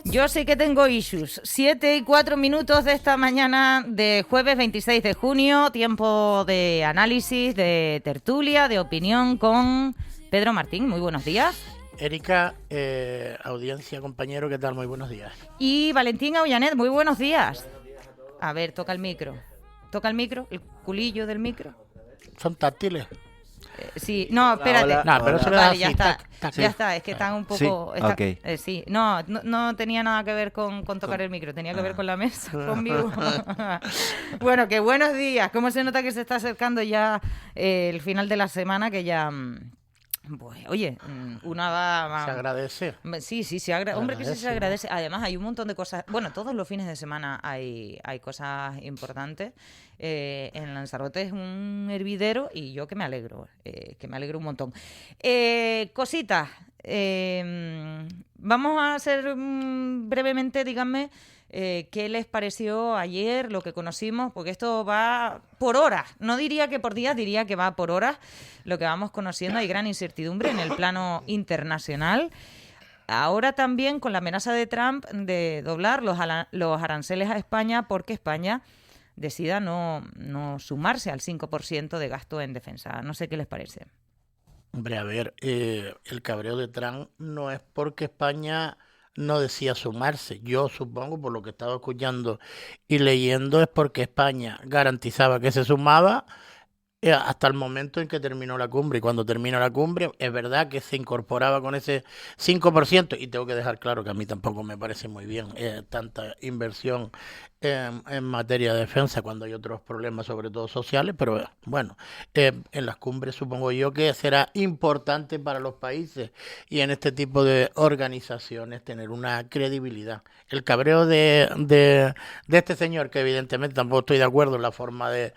Yo sí que tengo issues. 7:04 de esta mañana de jueves 26 de junio, tiempo de análisis, de tertulia, de opinión con Pedro Martín. Muy buenos días. Erika, audiencia, compañero, ¿qué tal? Muy buenos días. Y Valentín Aullanet, muy buenos días. A ver, toca el micro. ¿Toca el micro? ¿El culillo del micro? ¿Son táctiles? Sí, no, espérate. No, pero se le da Vale, así, ya está. tac, tac. Ya está, es que están un poco... Sí, está- ok. sí, no tenía nada que ver con tocar el micro, tenía que ver con la mesa, conmigo. Bueno, que buenos días. ¿Cómo se nota que se está acercando ya el final de la semana? Que ya... Pues, oye, una va... Se agradece. Sí, hombre, que sí se agradece. Además, hay un montón de cosas. Bueno, todos los fines de semana hay cosas importantes. En Lanzarote es un hervidero y yo que me alegro un montón. Cositas. Vamos a hacer brevemente, díganme, qué les pareció ayer, lo que conocimos, porque esto va por horas. No diría que por días, diría que va por horas. Lo que vamos conociendo, hay gran incertidumbre en el plano internacional. Ahora también con la amenaza de Trump de doblar los aranceles a España porque España decida no sumarse al 5% de gasto en defensa. No sé qué les parece. Hombre, a ver, el cabreo de Trump no es porque España no decía sumarse. Yo supongo, por lo que estaba escuchando y leyendo, es porque España garantizaba que se sumaba hasta el momento en que terminó la cumbre. Y cuando terminó la cumbre, es verdad que se incorporaba con ese 5%. Y tengo que dejar claro que a mí tampoco me parece muy bien tanta inversión en materia de defensa cuando hay otros problemas, sobre todo sociales. Pero bueno, en las cumbres supongo yo que será importante para los países y en este tipo de organizaciones tener una credibilidad. El cabreo de este señor, que evidentemente tampoco estoy de acuerdo en la forma de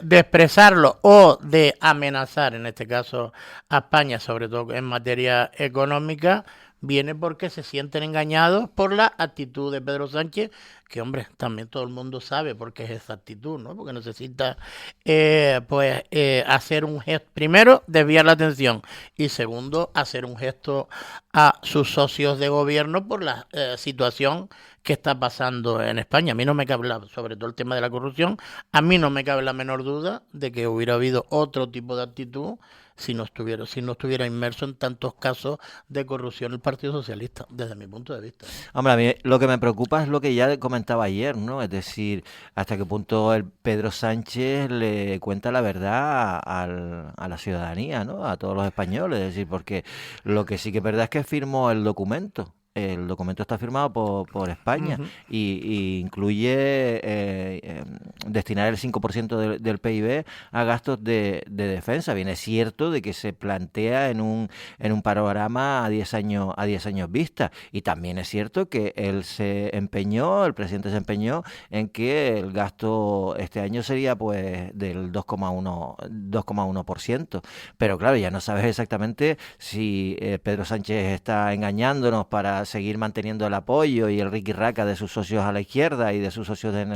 expresarlo o de amenazar, en este caso, a España, sobre todo en materia económica, viene porque se sienten engañados por la actitud de Pedro Sánchez, que, hombre, también todo el mundo sabe por qué es esa actitud, ¿no? Porque necesita, hacer un gesto, primero, desviar la atención, y segundo, hacer un gesto a sus socios de gobierno por la situación que está pasando en España. A mí no me cabe, sobre todo el tema de la corrupción, a mí no me cabe la menor duda de que hubiera habido otro tipo de actitud si no estuviera inmerso en tantos casos de corrupción el Partido Socialista, desde mi punto de vista. Hombre, a mí lo que me preocupa es lo que ya comentaba ayer, ¿no? Es decir, hasta qué punto el Pedro Sánchez le cuenta la verdad a la ciudadanía, ¿no? A todos los españoles. Es decir, porque lo que sí que es verdad es que firmó el documento. El documento está firmado por España y incluye destinar el 5% del PIB a gastos de defensa. Bien, es cierto de que se plantea en un panorama a 10 años vista, y también es cierto que el presidente se empeñó en que el gasto este año sería pues del 2,1%. Pero claro, ya no sabes exactamente si Pedro Sánchez está engañándonos para seguir manteniendo el apoyo y el riqui-raca de sus socios a la izquierda y de sus socios en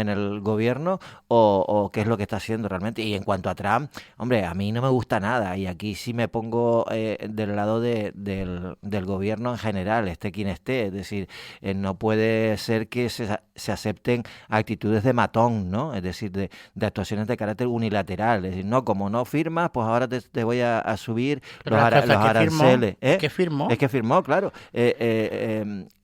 el gobierno, o qué es lo que está haciendo realmente. Y en cuanto a Trump, hombre, a mí no me gusta nada, y aquí sí me pongo del lado del gobierno en general, esté quien esté. Es decir, no puede ser que se acepten actitudes de matón, ¿no? Es decir, de actuaciones de carácter unilateral. Es decir, no, como no firmas, pues ahora te voy a subir los aranceles. ¿Qué firmó? Es que firmó, claro.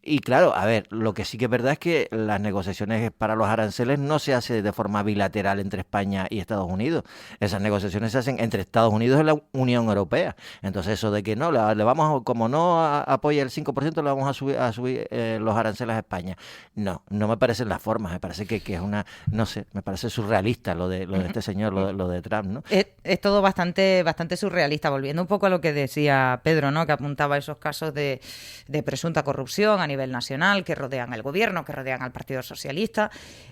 Y claro, a ver, lo que sí que es verdad es que las negociaciones para los aranceles no se hace de forma bilateral entre España y Estados Unidos. Esas negociaciones se hacen entre Estados Unidos y la Unión Europea. Entonces eso de que no, le vamos, como no apoya el 5%, le vamos a subir los aranceles a España. No me parecen las formas. Me parece que es una, no sé, me parece surrealista lo de este señor, lo de Trump, ¿no? Es todo bastante surrealista. Volviendo un poco a lo que decía Pedro, ¿no? Que apuntaba esos casos de presunta corrupción a nivel nacional que rodean al gobierno, que rodean al Partido Socialista.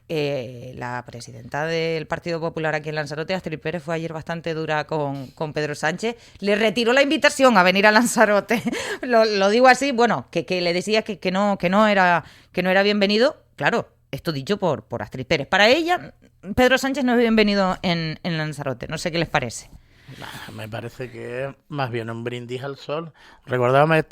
La presidenta del Partido Popular aquí en Lanzarote, Astrid Pérez, fue ayer bastante dura con Pedro Sánchez. Le retiró la invitación a venir a Lanzarote. Lo digo así, bueno, que le decía que no era bienvenido. Claro, esto dicho por Astrid Pérez. Para ella, Pedro Sánchez no es bienvenido en Lanzarote. No sé qué les parece. Me parece que es más bien un brindis al sol. Recordábame,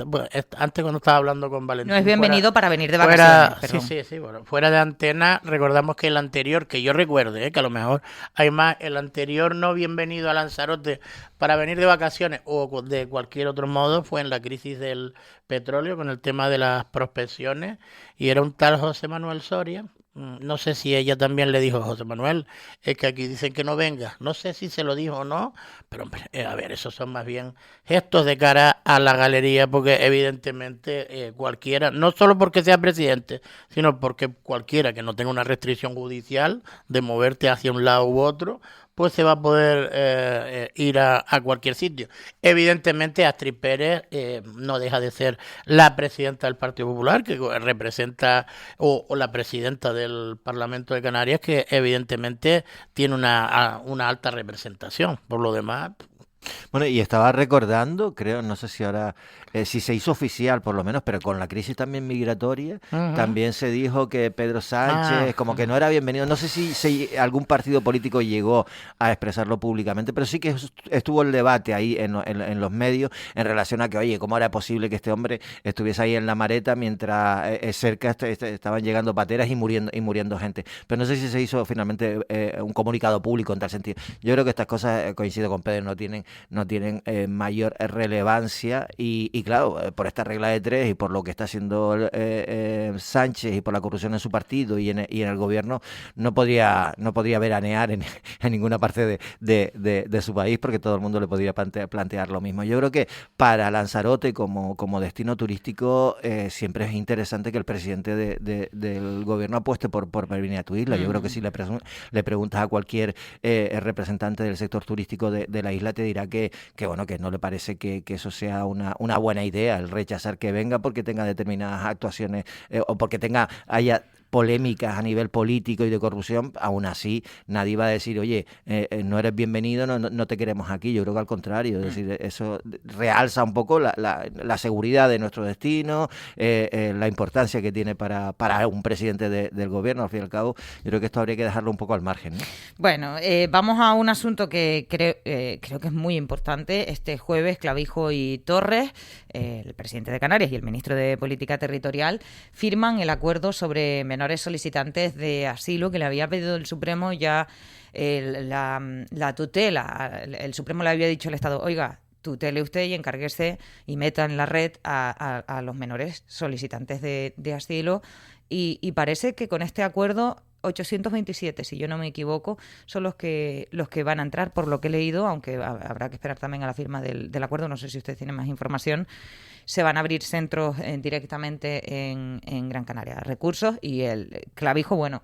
antes cuando estaba hablando con Valentín. No es bienvenido para venir de fuera, vacaciones, sí, bueno, fuera de antena, recordamos que el anterior, que yo recuerde, que a lo mejor hay más, el anterior no bienvenido a Lanzarote para venir de vacaciones o de cualquier otro modo fue en la crisis del petróleo con el tema de las prospecciones y era un tal José Manuel Soria. No sé si ella también le dijo, José Manuel, es que aquí dicen que no venga. No sé si se lo dijo o no, pero hombre, a ver, esos son más bien gestos de cara a la galería, porque evidentemente cualquiera, no solo porque sea presidente, sino porque cualquiera que no tenga una restricción judicial de moverte hacia un lado u otro, pues se va a poder ir a cualquier sitio. Evidentemente, Astrid Pérez no deja de ser la presidenta del Partido Popular, que representa, o la presidenta del Parlamento de Canarias, que evidentemente tiene una alta representación. Por lo demás, Bueno, y estaba recordando, creo, no sé si ahora, si se hizo oficial por lo menos, pero con la crisis también migratoria, también se dijo que Pedro Sánchez como que no era bienvenido. No sé si algún partido político llegó a expresarlo públicamente, pero sí que estuvo el debate ahí en los medios en relación a que, oye, ¿cómo era posible que este hombre estuviese ahí en la mareta mientras cerca estaban llegando pateras y muriendo gente? Pero no sé si se hizo finalmente un comunicado público en tal sentido. Yo creo que estas cosas, coincido con Pedro, no tienen mayor relevancia y claro, por esta regla de tres y por lo que está haciendo Sánchez y por la corrupción en su partido y en el gobierno, no podría veranear en ninguna parte de su país porque todo el mundo le podría plantear lo mismo. Yo creo que para Lanzarote como destino turístico siempre es interesante que el presidente del gobierno apueste por venir a tu isla. Yo creo que si le preguntas a cualquier representante del sector turístico de la isla te dirá que bueno, que no le parece que eso sea una buena idea, el rechazar que venga porque tenga determinadas actuaciones o porque haya polémicas a nivel político y de corrupción. Aún así nadie va a decir, oye, no eres bienvenido, no te queremos aquí. Yo creo que al contrario, es decir, eso realza un poco la seguridad de nuestro destino, la importancia que tiene para un presidente del gobierno. Al fin y al cabo, yo creo que esto habría que dejarlo un poco al margen, ¿no? Bueno, vamos a un asunto que creo que es muy importante. Este jueves, Clavijo y Torres, el presidente de Canarias y el ministro de Política Territorial, firman el acuerdo sobre menores solicitantes de asilo que le había pedido el Supremo ya la tutela. El Supremo le había dicho al Estado, oiga, tutele usted y encárguese y meta en la red a los menores solicitantes de asilo y parece que con este acuerdo 827, si yo no me equivoco, son los que van a entrar, por lo que he leído, aunque habrá que esperar también a la firma del acuerdo, no sé si ustedes tienen más información. Se van a abrir centros directamente en Gran Canaria, recursos, y el Clavijo, bueno,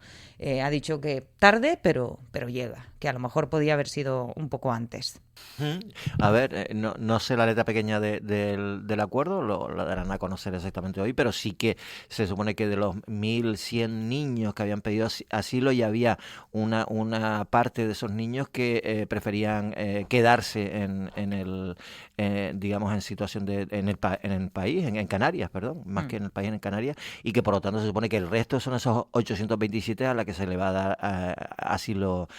ha dicho que tarde, pero llega, que a lo mejor podía haber sido un poco antes. A ver, no sé la letra pequeña del acuerdo, lo darán a conocer exactamente hoy, pero sí que se supone que de los 1.100 niños que habían pedido asilo ya había una parte de esos niños que preferían quedarse en el digamos en situación en el país, en Canarias, perdón, más que en el país, en Canarias, y que por lo tanto se supone que el resto son esos 827 a la que se le va a dar asilo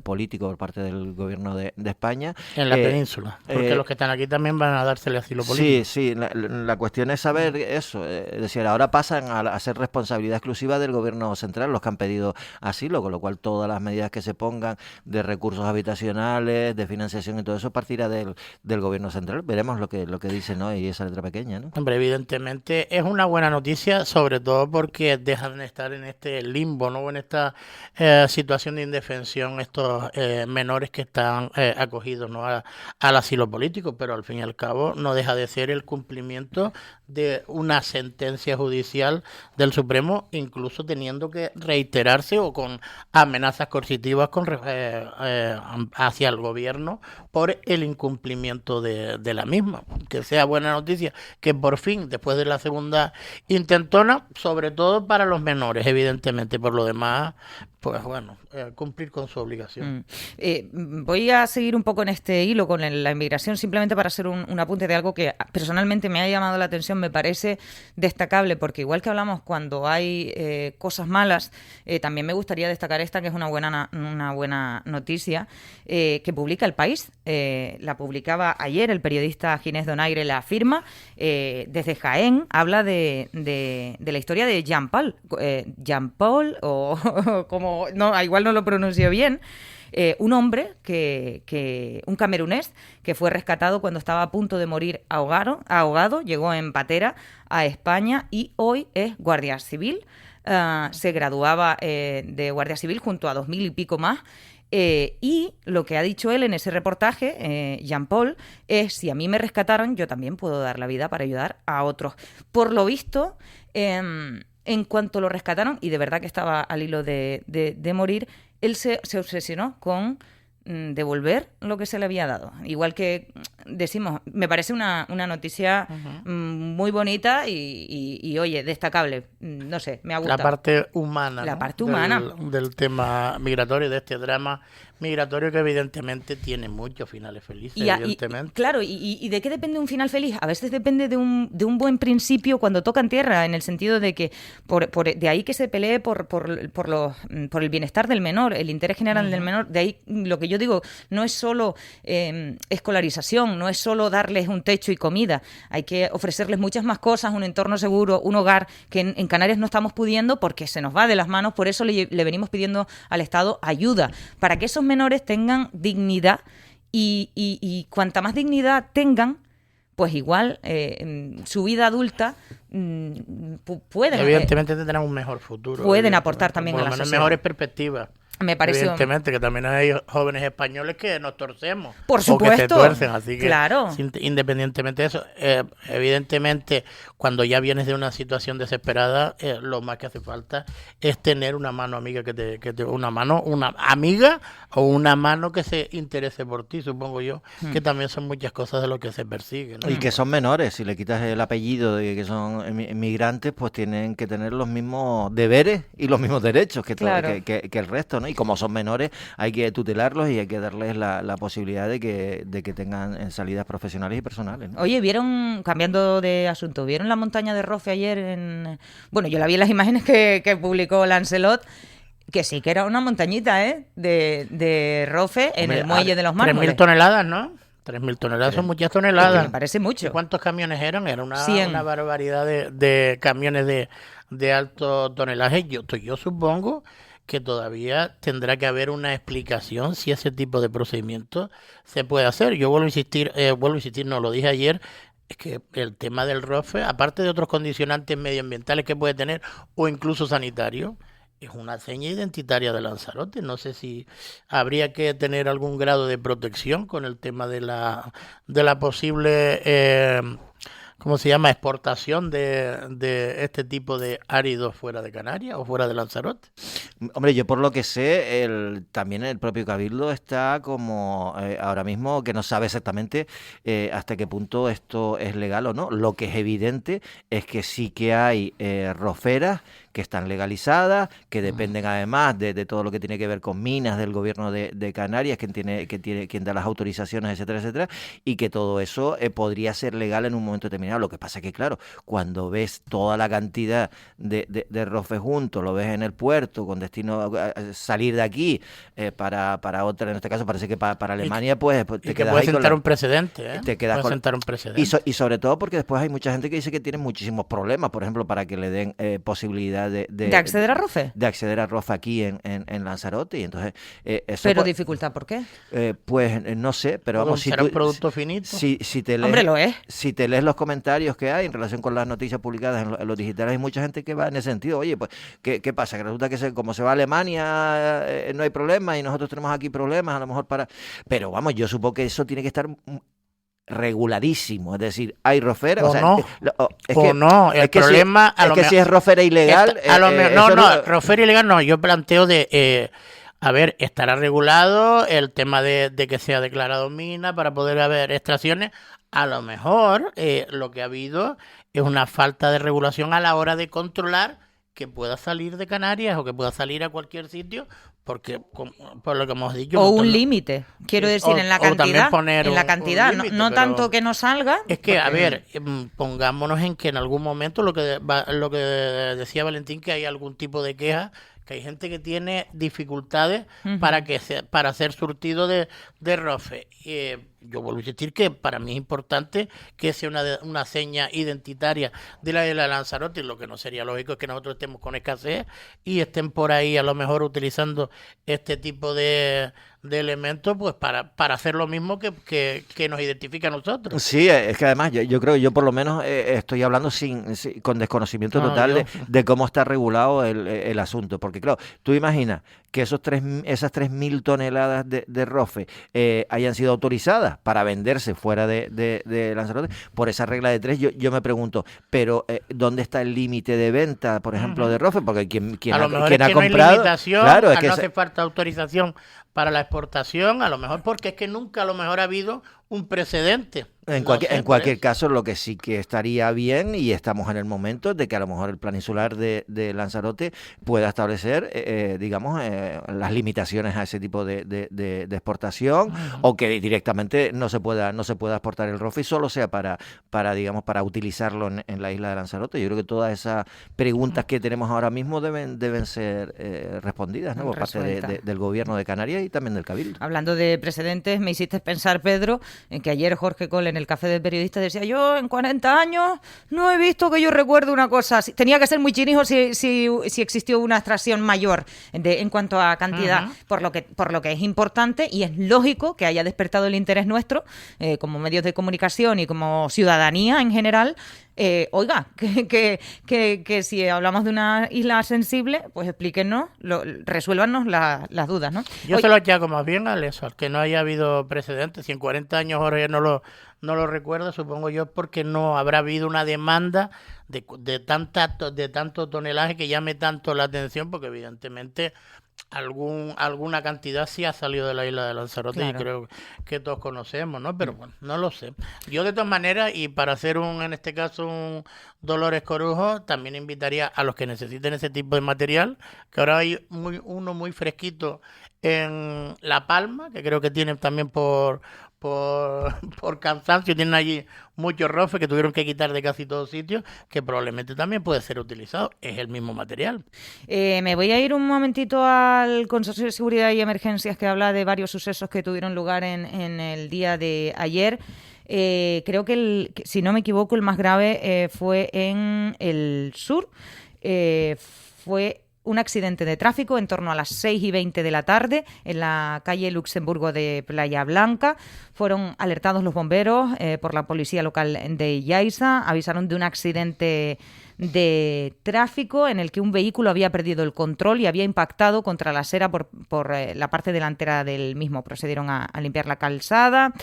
político por parte del gobierno de España. En la península, porque los que están aquí también van a dársele asilo político. Sí, la cuestión es saber eso, es decir, ahora pasan a ser responsabilidad exclusiva del gobierno central los que han pedido asilo, con lo cual todas las medidas que se pongan de recursos habitacionales, de financiación y todo eso partirá del gobierno central. Veremos lo que dice, ¿no? Y esa letra pequeña, ¿no? Hombre, evidentemente es una buena noticia, sobre todo porque dejan de estar en este limbo, ¿no? En esta situación de indefensión estos menores que están acogidos, ¿no? al asilo político, pero al fin y al cabo no deja de ser el cumplimiento de una sentencia judicial del Supremo, incluso teniendo que reiterarse o con amenazas coercitivas hacia el gobierno por el incumplimiento de la misma. Que sea buena noticia que por fin, después de la segunda intentona, sobre todo para los menores, evidentemente, por lo demás, pues bueno, cumplir con su obligación. Voy a seguir un poco en este hilo con la inmigración, simplemente para hacer un apunte de algo que personalmente me ha llamado la atención, me parece destacable, porque igual que hablamos cuando hay cosas malas, también me gustaría destacar esta, que es una buena noticia, que publica El País. La publicaba ayer el periodista Ginés Donaire, la afirma, desde Jaén, habla de la historia de Jean Paul, o como no, igual no lo pronuncio bien, un hombre, un camerunés, que fue rescatado cuando estaba a punto de morir ahogado, llegó en patera a España y hoy es guardia civil. Se graduaba de guardia civil junto a 2000 y pico más. Y lo que ha dicho él en ese reportaje, Jean Paul, es: si a mí me rescataron, yo también puedo dar la vida para ayudar a otros. Por lo visto, en cuanto lo rescataron, y de verdad que estaba al hilo de morir, él se obsesionó con devolver lo que se le había dado. Igual que decimos, me parece una noticia muy bonita y oye, destacable. No sé, me ha gustado. La parte humana, La ¿no? parte humana. Del tema migratorio, de este drama migratorio que evidentemente tiene muchos finales felices, evidentemente. Claro, ¿y de qué depende un final feliz? A veces depende de un buen principio cuando tocan tierra, en el sentido de que de ahí que se pelee por el bienestar del menor, el interés general del menor. De ahí lo que yo digo, no es solo escolarización, no es solo darles un techo y comida, hay que ofrecerles muchas más cosas, un entorno seguro, un hogar, que en Canarias no estamos pudiendo porque se nos va de las manos. Por eso le venimos pidiendo al Estado ayuda, para que esos menores tengan dignidad y cuanta más dignidad tengan, pues igual su vida adulta pueden... Evidentemente tendrán un mejor futuro. Pueden aportar también a a la sociedad. sociedad. Mejores perspectivas. Me pareció... Evidentemente que también hay jóvenes españoles que nos torcemos. Por supuesto. O que se tuercen, así que claro. Independientemente de eso, evidentemente cuando ya vienes de una situación desesperada, lo más que hace falta es tener una mano amiga una amiga o una mano que se interese por ti, supongo yo, que también son muchas cosas de lo que se persigue, ¿no? Y que son menores, si le quitas el apellido de que son inmigrantes, pues tienen que tener los mismos deberes y los mismos derechos que el resto, ¿no? Y como son menores, hay que tutelarlos y hay que darles la posibilidad de que tengan salidas profesionales y personales, ¿no? Oye, cambiando de asunto, ¿vieron la montaña de Rofe ayer? Bueno, yo la vi en las imágenes que publicó Lancelot, que sí que era una montañita, de Rofe en el muelle de los Mármoles. 3.000 toneladas, ¿no? 3.000 toneladas son muchas toneladas. Me parece mucho. ¿Y cuántos camiones eran? Era una barbaridad de camiones de alto tonelaje. Yo supongo que todavía tendrá que haber una explicación si ese tipo de procedimiento se puede hacer. Yo vuelvo a insistir, no lo dije ayer, es que el tema del ROFE, aparte de otros condicionantes medioambientales que puede tener o incluso sanitarios, es una seña identitaria de Lanzarote. No sé si habría que tener algún grado de protección con el tema de la posible ¿cómo se llama? Exportación de este tipo de áridos fuera de Canarias o fuera de Lanzarote. Hombre, yo por lo que sé, también el propio Cabildo está como ahora mismo que no sabe exactamente hasta qué punto esto es legal o no. Lo que es evidente es que sí que hay roferas que están legalizadas, que dependen además de todo lo que tiene que ver con minas del gobierno de Canarias, quien da las autorizaciones, etcétera, etcétera, y que todo eso podría ser legal en un momento determinado. Lo que pasa es que, claro, cuando ves toda la cantidad de rofe juntos, lo ves en el puerto con destino a salir de aquí para otra, en este caso parece que para Alemania, pues te quedas puede ahí sentar un precedente, ¿eh? Te quedas puede sentar un precedente. Y sobre todo porque después hay mucha gente que dice que tiene muchísimos problemas, por ejemplo, para que le den posibilidad de acceder a ROFE. De acceder a ROFE aquí en Lanzarote. Y entonces, eso ¿Pero dificultad por qué? Pues no sé, pero vamos, ¿será un producto finito? Si te lees, hombre, lo es. Si te lees los comentarios que hay en relación con las noticias publicadas en los digitales, hay mucha gente que va en ese sentido. Oye, pues, ¿qué pasa? Que resulta que como se va a Alemania no hay problema y nosotros tenemos aquí problemas, a lo mejor para... Pero vamos, yo supongo que eso tiene que estar reguladísimo, es decir, hay rofera, el problema es que si es rofera ilegal, rofera ilegal no, yo planteo estará regulado el tema de que sea declarado mina para poder haber extracciones. A lo mejor lo que ha habido es una falta de regulación a la hora de controlar que pueda salir de Canarias o que pueda salir a cualquier sitio, porque por lo que hemos dicho... O un límite, quiero decir, en la cantidad, límite, no tanto que no salga. Es que, a ver, pongámonos en que en algún momento lo que decía Valentín, que hay algún tipo de queja, que hay gente que tiene dificultades para hacer surtido de ROFE. Yo vuelvo a insistir que para mí es importante que sea una seña identitaria de la isla de Lanzarote, y lo que no sería lógico es que nosotros estemos con escasez y estén por ahí a lo mejor utilizando este tipo de elementos pues para hacer lo mismo que nos identifica a nosotros. Sí, es que además yo creo que yo por lo menos estoy hablando con desconocimiento total de cómo está regulado el asunto, porque claro, tú imaginas que esas 3.000 toneladas de ROFE hayan sido autorizadas para venderse fuera de Lanzarote por esa regla de 3, yo me pregunto, pero ¿dónde está el límite de venta, por ejemplo, de ROFE? Porque quien ha comprado... No hay limitación, claro, no hace falta autorización para la exportación, a lo mejor porque es que nunca a lo mejor ha habido un precedente. En cualquier caso, lo que sí que estaría bien, y estamos en el momento de que a lo mejor el Plan Insular de Lanzarote pueda establecer, digamos, las limitaciones a ese tipo de exportación, o que directamente no se pueda exportar el ROFE y solo sea para utilizarlo en la isla de Lanzarote. Yo creo que todas esas preguntas que tenemos ahora mismo deben ser respondidas, ¿no? Por parte del gobierno de Canarias y también del Cabildo. Hablando de precedentes, me hiciste pensar, Pedro, en que ayer Jorge Cole en el Café de Periodistas decía: yo en 40 años no he visto que yo recuerde una cosa así. Tenía que ser muy chinijo si existió una extracción mayor en cuanto a cantidad, por lo que es importante y es lógico que haya despertado el interés nuestro como medios de comunicación y como ciudadanía en general. Oiga, que si hablamos de una isla sensible, pues explíquenos, resuélvanos las dudas, ¿no? Yo se lo achaco más bien al que no haya habido precedentes. Si en 40 años Jorge no lo recuerda, supongo yo, porque no habrá habido una demanda de tanto tonelaje que llame tanto la atención, porque evidentemente alguna cantidad sí ha salido de la isla de Lanzarote, claro. Y creo que todos conocemos, ¿no? Pero bueno, no lo sé. Yo de todas maneras, y para hacer en este caso un Dolores Corujo, también invitaría a los que necesiten ese tipo de material, que ahora hay uno muy fresquito en La Palma, que creo que tienen también por cansancio, tienen allí muchos ROFE que tuvieron que quitar de casi todos sitios, que probablemente también puede ser utilizado, es el mismo material. Me voy a ir un momentito al Consorcio de Seguridad y Emergencias, que habla de varios sucesos que tuvieron lugar en el día de ayer. Creo que si no me equivoco, el más grave fue en el sur. Fue un accidente de tráfico en torno a las 6:20 de la tarde en la calle Luxemburgo de Playa Blanca. Fueron alertados los bomberos por la policía local de Yaiza. Avisaron de un accidente de tráfico en el que un vehículo había perdido el control y había impactado contra la acera por la parte delantera del mismo. Procedieron a limpiar la calzada.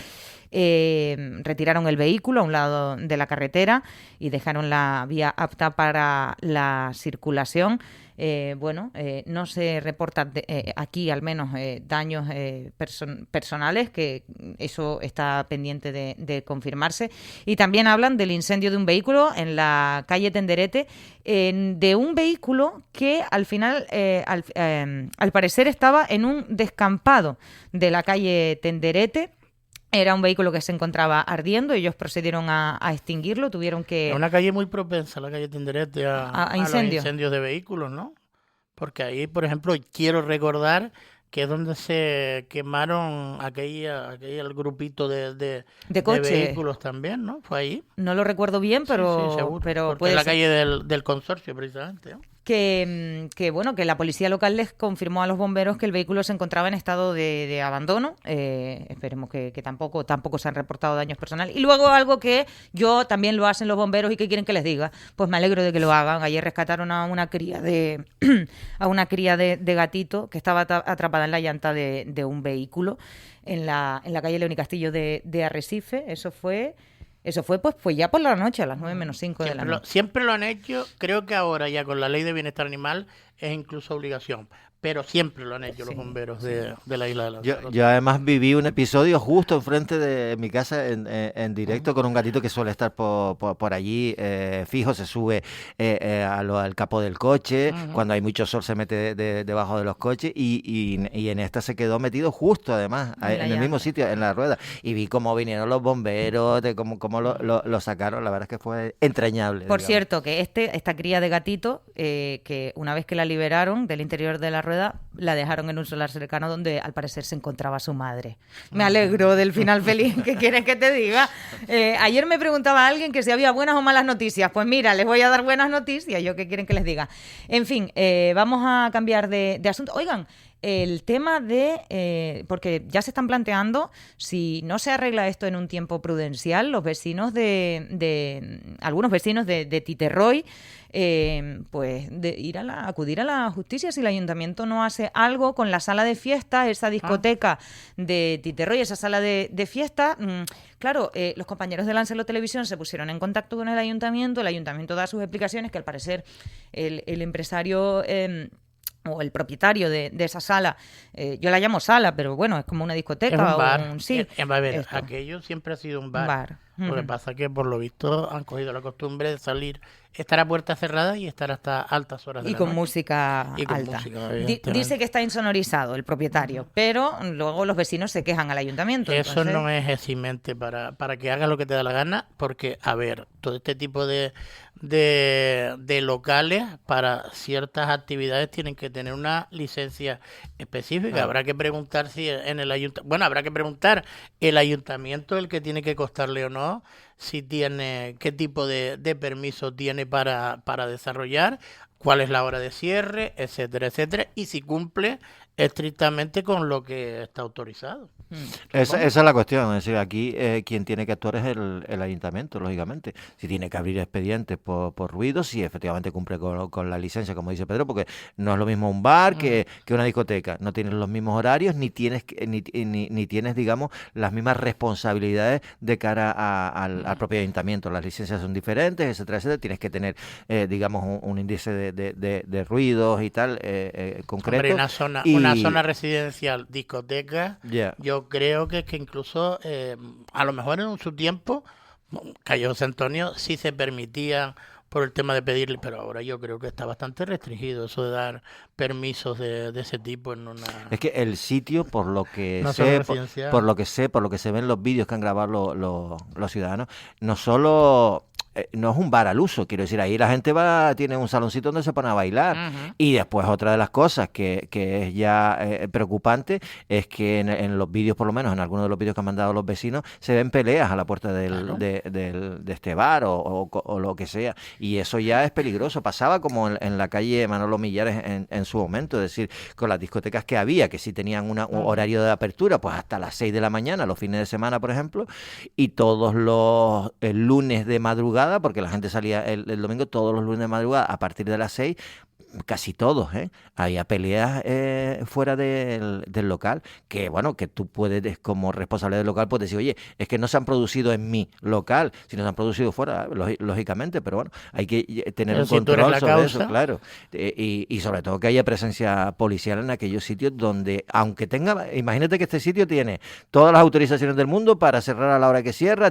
Retiraron el vehículo a un lado de la carretera y dejaron la vía apta para la circulación. No se reportan aquí al menos daños personales, que eso está pendiente de confirmarse. Y también hablan del incendio de un vehículo en la calle Tenderete, de un vehículo que al final, al parecer, estaba en un descampado de la calle Tenderete. Era un vehículo que se encontraba ardiendo, ellos procedieron a extinguirlo, tuvieron que... Es una calle muy propensa, la calle Tenderete, a los incendios de vehículos, ¿no? Porque ahí, por ejemplo, quiero recordar que es donde se quemaron aquel grupito de vehículos también, ¿no? Fue ahí. No lo recuerdo bien, pero... Sí, seguro, pero puede ser. La calle del consorcio, precisamente, ¿no? Que la policía local les confirmó a los bomberos que el vehículo se encontraba en estado de abandono. Esperemos que tampoco se han reportado daños personales. Y luego algo que también lo hacen los bomberos y que quieren que les diga, pues me alegro de que lo hagan. Ayer rescataron a una cría de gatito que estaba atrapada en la llanta de un vehículo en la calle León y Castillo de Arrecife. Eso fue pues ya por la noche, a las 9:05 de la noche. Siempre lo han hecho. Creo que ahora ya con la ley de bienestar animal es incluso obligación. pero siempre lo han hecho los bomberos de la isla de Lanzarote. Yo además viví un episodio justo enfrente de mi casa en directo con un gatito que suele estar por allí fijo, se sube al capó del coche, cuando hay mucho sol se mete debajo de los coches y en esta se quedó metido justo además, en el mismo sitio, en la rueda, y vi cómo vinieron los bomberos, cómo lo sacaron, la verdad es que fue entrañable. Por digamos. cierto, que esta cría de gatito, que una vez que la liberaron del interior de la rueda, la dejaron en un solar cercano donde al parecer se encontraba su madre. Me alegro del final feliz. ¿Qué quieres que te diga? Ayer me preguntaba alguien que si había buenas o malas noticias. Pues mira, les voy a dar buenas noticias. ¿Yo qué quieren que les diga? En fin, vamos a cambiar de asunto. Oigan, el tema porque ya se están planteando, si no se arregla esto en un tiempo prudencial, los vecinos algunos vecinos de Titerroy, pues acudir a la justicia si el ayuntamiento no hace algo con la sala de fiesta, esa discoteca de Titerroy, esa sala de fiesta. Claro, los compañeros de Lancelot Televisión se pusieron en contacto con el ayuntamiento da sus explicaciones, que al parecer el empresario o el propietario de esa sala, yo la llamo sala, pero bueno, es como una discoteca. Es un bar. A ver, aquello siempre ha sido un bar. Lo que pasa es que por lo visto han cogido la costumbre de salir, estar a puerta cerrada y estar hasta altas horas de la con noche. música Y con alta. música, Dice que está insonorizado el propietario, pero luego los vecinos se quejan al ayuntamiento. Eso no es eximente para que hagas lo que te da la gana, porque, a ver, todo este tipo de locales para ciertas actividades tienen que tener una licencia específica. Habrá que preguntar si en el ayuntamiento, bueno, habrá que preguntar el ayuntamiento el que tiene que costarle o no, si tiene, qué tipo de permiso tiene para desarrollar, cuál es la hora de cierre, etcétera, etcétera, y si cumple estrictamente con lo que está autorizado. Esa es la cuestión, es decir, aquí quien tiene que actuar es el ayuntamiento, lógicamente. Si tiene que abrir expedientes por ruido, si efectivamente cumple con la licencia, como dice Pedro, porque no es lo mismo un bar que una discoteca. No tienes los mismos horarios, ni tienes, ni tienes, digamos, las mismas responsabilidades de cara al propio ayuntamiento. Las licencias son diferentes, etcétera, etcétera. Tienes que tener, digamos, un índice de ruidos y tal concreto. Hombre, una zona residencial, discoteca, yo creo que incluso a lo mejor en su tiempo Cayo José Antonio sí se permitía por el tema de pedirle, pero ahora yo creo que está bastante restringido eso de dar permisos de ese tipo en una... Es que el sitio, por lo que sé, por lo que se ve en los vídeos que han grabado los ciudadanos, no solo... no es un bar al uso, quiero decir, ahí la gente tiene un saloncito donde se pone a bailar. Y después otra de las cosas que es ya preocupante es que en los vídeos, por lo menos en algunos de los vídeos que han mandado los vecinos, se ven peleas a la puerta de este bar o lo que sea, y eso ya es peligroso. Pasaba como en la calle Manolo Millares en su momento, es decir, con las discotecas que había, que sí tenían un horario de apertura, pues hasta las 6 de la mañana, los fines de semana, por ejemplo, y todos los lunes de madrugada, porque la gente salía el domingo, todos los lunes de madrugada a partir de las 6, casi todos, había peleas fuera del local, que bueno, que tú puedes como responsable del local, pues decir, oye, es que no se han producido en mi local, sino se han producido fuera, lógicamente, pero bueno, hay que tener un control sobre eso, claro, y sobre todo que haya presencia policial en aquellos sitios donde, aunque imagínate que este sitio tiene todas las autorizaciones del mundo para cerrar a la hora que cierra,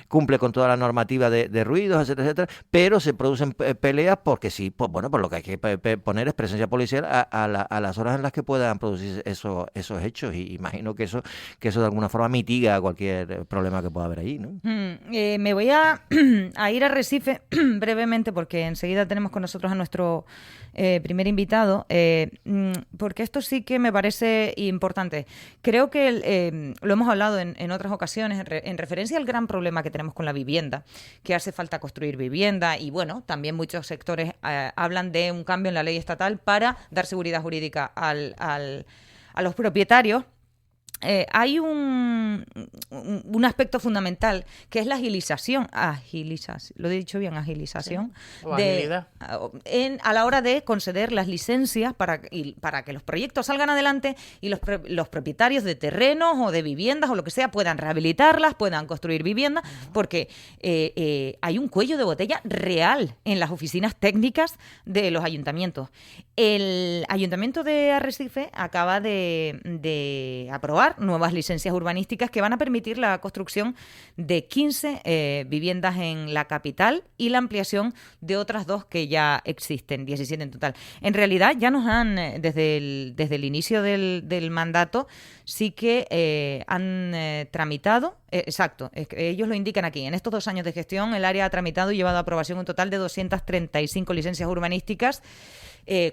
cumple con toda la normativa de ruidos, etcétera, etcétera, pero se producen peleas porque sí, pues bueno, por lo que hay que poner es presencia policial a las horas en las que puedan producir esos hechos, y imagino que eso de alguna forma mitiga cualquier problema que pueda haber ahí, ¿no? Me voy a ir a Recife brevemente, porque enseguida tenemos con nosotros a nuestro primer invitado, porque esto sí que me parece importante. Creo que lo hemos hablado en otras ocasiones en referencia al gran problema que tenemos con la vivienda, que hace falta construir vivienda, y bueno, también muchos sectores hablan de un cambio en la ley estatal para dar seguridad jurídica a los propietarios. hay un aspecto fundamental que es la agilización, lo he dicho bien, agilización, sí. Agilidad. A la hora de conceder las licencias para que los proyectos salgan adelante y los propietarios de terrenos o de viviendas o lo que sea puedan rehabilitarlas, puedan construir viviendas, porque hay un cuello de botella real en las oficinas técnicas de los ayuntamientos. El Ayuntamiento de Arrecife acaba de aprobar nuevas licencias urbanísticas que van a permitir la construcción de 15 viviendas en la capital y la ampliación de otras 2 que ya existen, 17 en total. En realidad ya nos han, desde el inicio del mandato, sí que han tramitado, exacto, ellos lo indican aquí, en estos 2 años de gestión el área ha tramitado y llevado a aprobación un total de 235 licencias urbanísticas,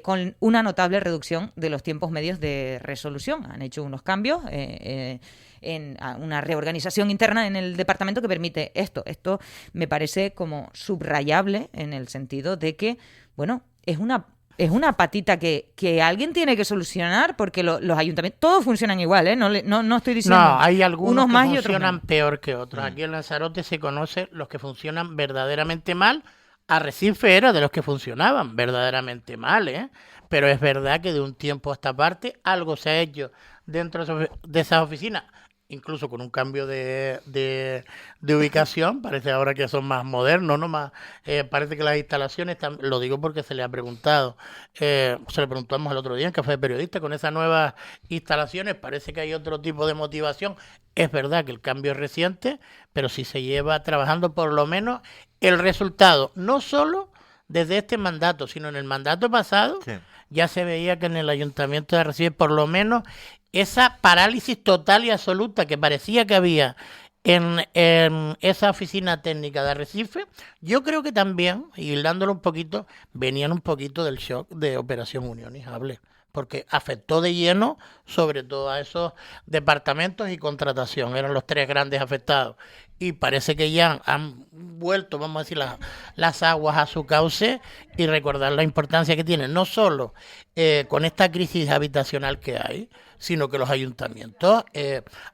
con una notable reducción de los tiempos medios de resolución. Han hecho unos cambios en una reorganización interna en el departamento que permite esto. Esto me parece como subrayable en el sentido de que, bueno, es una patita que alguien tiene que solucionar, porque los ayuntamientos todos funcionan igual, ¿eh? No estoy diciendo. No, hay algunos unos que más y otros funcionan menos. peor que otros. Aquí en Lanzarote se conoce los que funcionan verdaderamente mal. Arrecife era de los que funcionaban verdaderamente mal, ¿eh? Pero es verdad que de un tiempo a esta parte algo se ha hecho dentro de esas oficinas, incluso con un cambio de ubicación. Parece ahora que son más modernos, ¿no? Parece que las instalaciones, lo digo porque se le ha preguntado, se le preguntamos el otro día en Café de Periodista, con esas nuevas instalaciones parece que hay otro tipo de motivación. Es verdad que el cambio es reciente, pero si se lleva trabajando por lo menos el resultado, no solo desde este mandato, sino en el mandato pasado, sí, ya se veía que en el Ayuntamiento de Arrecife por lo menos esa parálisis total y absoluta que parecía que había en esa oficina técnica de Arrecife, yo creo que también, hilándolo un poquito, venían un poquito del shock de Operación Unión Hable, porque afectó de lleno sobre todo a esos departamentos y contratación, eran los 3 grandes afectados, y parece que ya han vuelto, vamos a decir, las aguas a su cauce, y recordar la importancia que tiene, no solo con esta crisis habitacional que hay, sino que los ayuntamientos,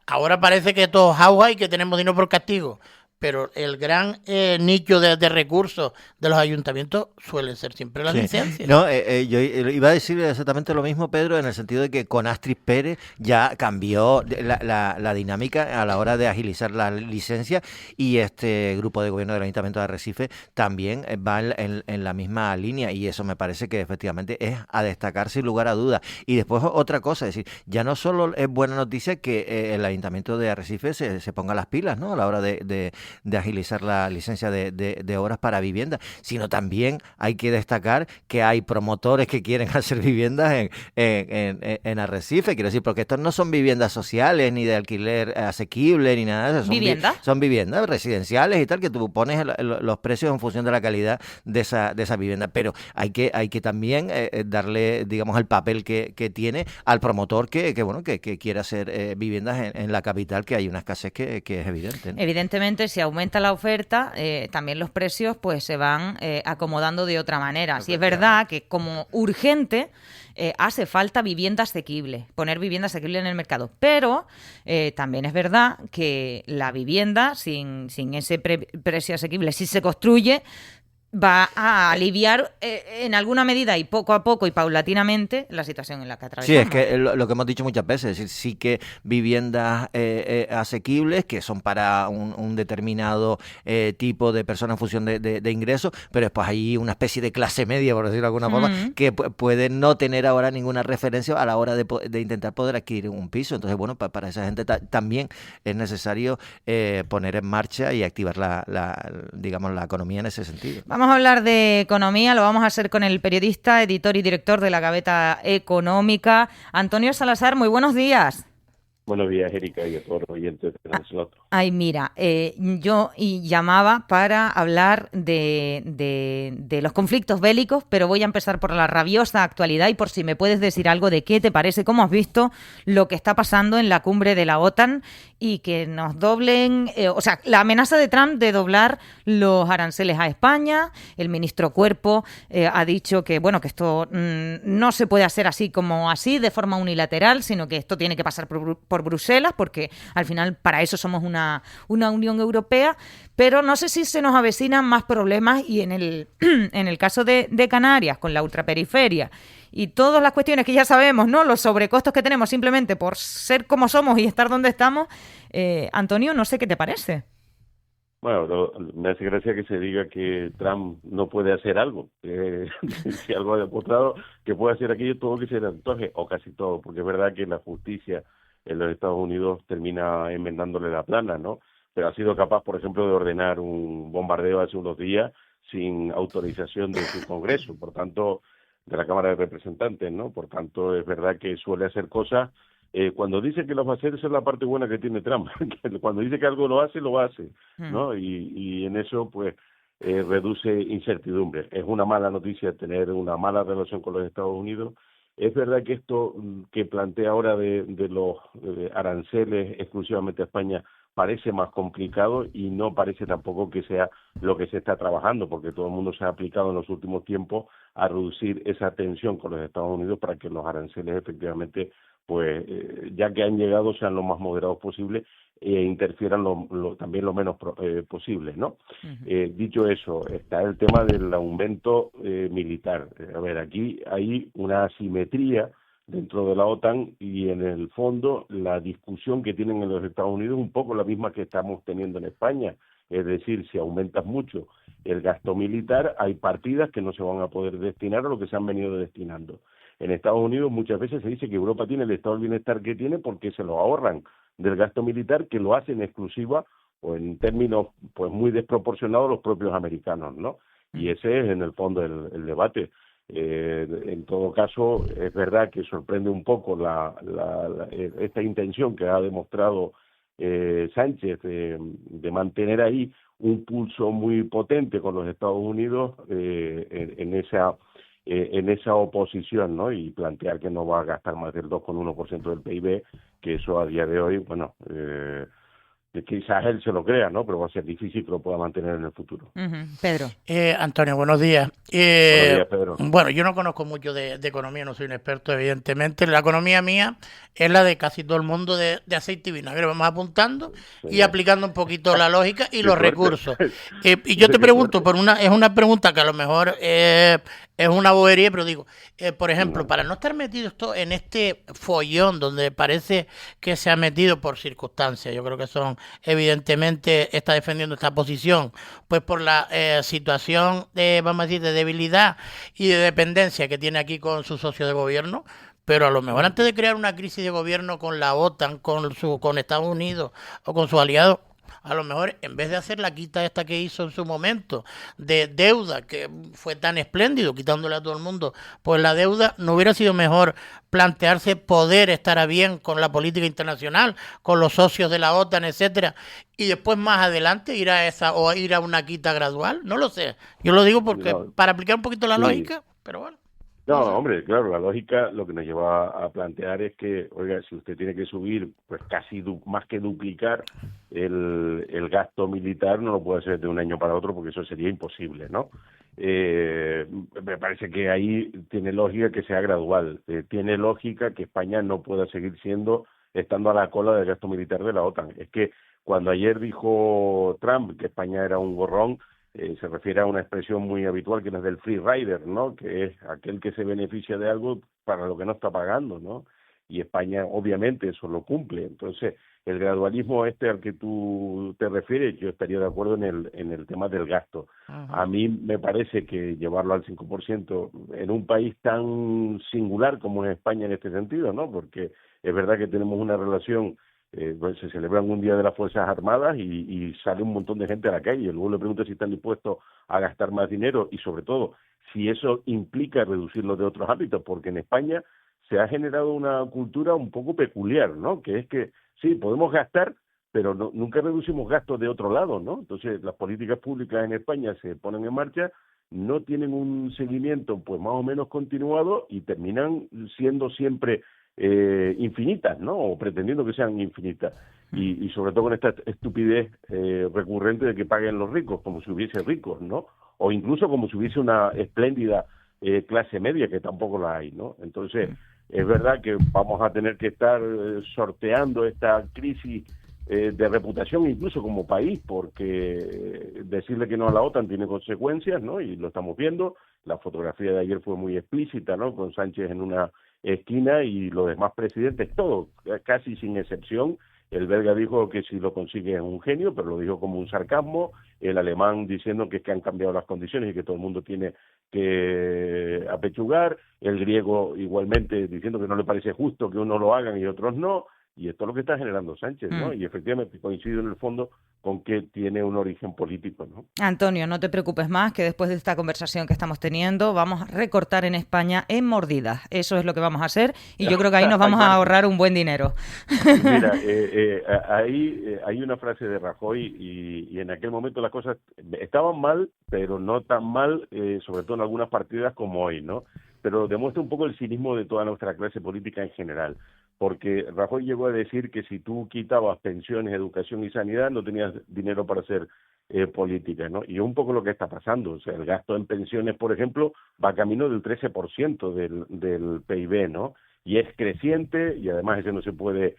ahora parece que todo es agua y que tenemos dinero por castigo, pero el gran nicho de recursos de los ayuntamientos suelen ser siempre las licencias. No, yo iba a decir exactamente lo mismo, Pedro, en el sentido de que con Astrid Pérez ya cambió la dinámica a la hora de agilizar la licencia, y este grupo de gobierno del Ayuntamiento de Arrecife también va en la misma línea, y eso me parece que efectivamente es a destacar sin lugar a dudas. Y después otra cosa, es decir, ya no solo es buena noticia que el Ayuntamiento de Arrecife se ponga las pilas, ¿no?, a la hora de agilizar la licencia de obras para vivienda, sino también hay que destacar que hay promotores que quieren hacer viviendas en Arrecife, quiero decir, porque estos no son viviendas sociales ni de alquiler asequible ni nada de eso, son viviendas residenciales y tal, que tú pones los precios en función de la calidad de esa vivienda, pero hay que también darle, digamos, el papel que tiene al promotor que quiera hacer viviendas en la capital, que hay una escasez que es evidente, ¿no? Evidentemente, si aumenta la oferta, también los precios pues se van acomodando de otra manera. Sí, es verdad que como urgente hace falta vivienda asequible, poner vivienda asequible en el mercado, pero también es verdad que la vivienda sin ese precio asequible, si se construye, va a aliviar en alguna medida y poco a poco y paulatinamente la situación en la que atravesamos. Sí, es que lo que hemos dicho muchas veces, es decir, sí que viviendas asequibles, que son para un determinado tipo de personas en función de ingresos, pero después hay una especie de clase media, por decirlo de alguna forma, que puede no tener ahora ninguna referencia a la hora de intentar poder adquirir un piso. Entonces, bueno, para esa gente también es necesario poner en marcha y activar digamos, la economía en ese sentido. Vamos a hablar de economía, lo vamos a hacer con el periodista, editor y director de La Gaveta Económica, Antonio Salazar. Muy buenos días. Buenos días, Erika, y a todos los oyentes de Lanzarote. Ay, mira, yo llamaba para hablar de los conflictos bélicos, pero voy a empezar por la rabiosa actualidad y por si me puedes decir algo de qué te parece, cómo has visto lo que está pasando en la cumbre de la OTAN y que nos doblen, la amenaza de Trump de doblar los aranceles a España. El ministro Cuerpo ha dicho que, que esto no se puede hacer así como así, de forma unilateral, sino que esto tiene que pasar por por Bruselas, porque al final para eso somos una Unión Europea, pero no sé si se nos avecinan más problemas y en el caso de Canarias, con la ultraperiferia y todas las cuestiones que ya sabemos, ¿no? Los sobrecostos que tenemos simplemente por ser como somos y estar donde estamos, Antonio, no sé qué te parece. Bueno, me hace gracia que se diga que Trump no puede hacer algo. Si algo ha demostrado que puede hacer aquello, todo lo que se le antoje, o casi todo, porque es verdad que la justicia en los Estados Unidos termina enmendándole la plana, ¿no? Pero ha sido capaz, por ejemplo, de ordenar un bombardeo hace unos días sin autorización de su Congreso, por tanto, de la Cámara de Representantes, ¿no? Por tanto, es verdad que suele hacer cosas. Cuando dice que lo va a hacer, esa es la parte buena que tiene Trump. Cuando dice que algo lo hace, ¿no? Y en eso, pues, reduce incertidumbre. Es una mala noticia tener una mala relación con los Estados Unidos. Es verdad que esto que plantea ahora de los aranceles exclusivamente a España parece más complicado y no parece tampoco que sea lo que se está trabajando, porque todo el mundo se ha aplicado en los últimos tiempos a reducir esa tensión con los Estados Unidos para que los aranceles efectivamente, pues ya que han llegado, sean lo más moderados posible e interfieran también lo menos posible, ¿no? Dicho eso, está el tema del aumento militar. A ver, aquí hay una asimetría dentro de la OTAN y en el fondo la discusión que tienen en los Estados Unidos es un poco la misma que estamos teniendo en España. Es decir, si aumentas mucho el gasto militar, hay partidas que no se van a poder destinar a lo que se han venido destinando. En Estados Unidos muchas veces se dice que Europa tiene el estado del bienestar que tiene porque se lo ahorran del gasto militar, que lo hacen exclusiva o en términos pues muy desproporcionados los propios americanos, ¿no? Y ese es en el fondo el debate. En todo caso, es verdad que sorprende un poco esta intención que ha demostrado Sánchez de mantener ahí un pulso muy potente con los Estados Unidos en esa oposición, ¿no? Y plantear que no va a gastar más del 2,1% del PIB, que eso a día de hoy, bueno, quizás él se lo crea, ¿no? Pero va a ser difícil que lo pueda mantener en el futuro. Pedro. Antonio, buenos días. Buenos días, Pedro. Bueno, yo no conozco mucho de economía, no soy un experto, evidentemente. La economía mía es la de casi todo el mundo de aceite y vinagre. Vamos apuntando y aplicando un poquito la lógica y los recursos. Y yo te pregunto, es una pregunta que a lo mejor es una bobería, pero digo, por ejemplo, para no estar metido en este follón donde parece que se ha metido por circunstancias, yo creo que evidentemente está defendiendo esta posición, pues por la situación vamos a decir, de debilidad y de dependencia que tiene aquí con su socio de gobierno. Pero a lo mejor antes de crear una crisis de gobierno con la OTAN, con Estados Unidos o con sus aliados, a lo mejor en vez de hacer la quita esta que hizo en su momento de deuda, que fue tan espléndido, quitándole a todo el mundo, pues la deuda, ¿no hubiera sido mejor plantearse poder estar a bien con la política internacional, con los socios de la OTAN, etcétera, y después más adelante ir a una quita gradual? No lo sé. Yo lo digo porque para aplicar un poquito la lógica, pero bueno. No, hombre, claro, la lógica lo que nos lleva a plantear es que, oiga, si usted tiene que subir, pues casi más que duplicar el gasto militar, no lo puede hacer de un año para otro porque eso sería imposible, ¿no? Me parece que ahí tiene lógica que sea gradual, tiene lógica que España no pueda seguir estando a la cola del gasto militar de la OTAN. Es que cuando ayer dijo Trump que España era un gorrón, se refiere a una expresión muy habitual que no es del free rider, ¿no? Que es aquel que se beneficia de algo para lo que no está pagando, ¿no? Y España obviamente eso lo cumple. Entonces, el gradualismo al que tú te refieres, yo estaría de acuerdo en el tema del gasto. A mí me parece que llevarlo al 5% en un país tan singular como es España en este sentido, ¿no? Porque es verdad que tenemos una relación, pues se celebran un día de las Fuerzas Armadas y sale un montón de gente a la calle. Luego le pregunto si están dispuestos a gastar más dinero y sobre todo si eso implica reducirlo de otros ámbitos, porque en España se ha generado una cultura un poco peculiar, ¿no? Que es que sí, podemos gastar, pero nunca reducimos gastos de otro lado, ¿no? Entonces las políticas públicas en España se ponen en marcha, no tienen un seguimiento pues más o menos continuado y terminan siendo siempre infinitas, ¿no? O pretendiendo que sean infinitas. Y sobre todo con esta estupidez recurrente de que paguen los ricos, como si hubiese ricos, ¿no? O incluso como si hubiese una espléndida clase media, que tampoco la hay, ¿no? Entonces, Es verdad que vamos a tener que estar sorteando esta crisis de reputación incluso como país, porque decirle que no a la OTAN tiene consecuencias, ¿no? Y lo estamos viendo. La fotografía de ayer fue muy explícita, ¿no? Con Sánchez en una esquina y los demás presidentes, todos, casi sin excepción. El belga dijo que si lo consigue es un genio, pero lo dijo como un sarcasmo. El alemán diciendo que es que han cambiado las condiciones y que todo el mundo tiene que apechugar. El griego igualmente diciendo que no le parece justo que unos lo hagan y otros no. Y esto es lo que está generando Sánchez, ¿no? Y efectivamente coincido en el fondo con que tiene un origen político, ¿no? Antonio, no te preocupes más, que después de esta conversación que estamos teniendo vamos a recortar en España en mordidas. Eso es lo que vamos a hacer y yo creo que ahí nos vamos a ahorrar un buen dinero. Mira, ahí hay una frase de Rajoy y en aquel momento las cosas estaban mal, pero no tan mal, sobre todo en algunas partidas como hoy, ¿no? Pero demuestra un poco el cinismo de toda nuestra clase política en general. Porque Rajoy llegó a decir que si tú quitabas pensiones, educación y sanidad, no tenías dinero para hacer política, ¿no? Y es un poco lo que está pasando. O sea, el gasto en pensiones, por ejemplo, va camino del 13% del PIB, ¿no? Y es creciente y además eso no se puede,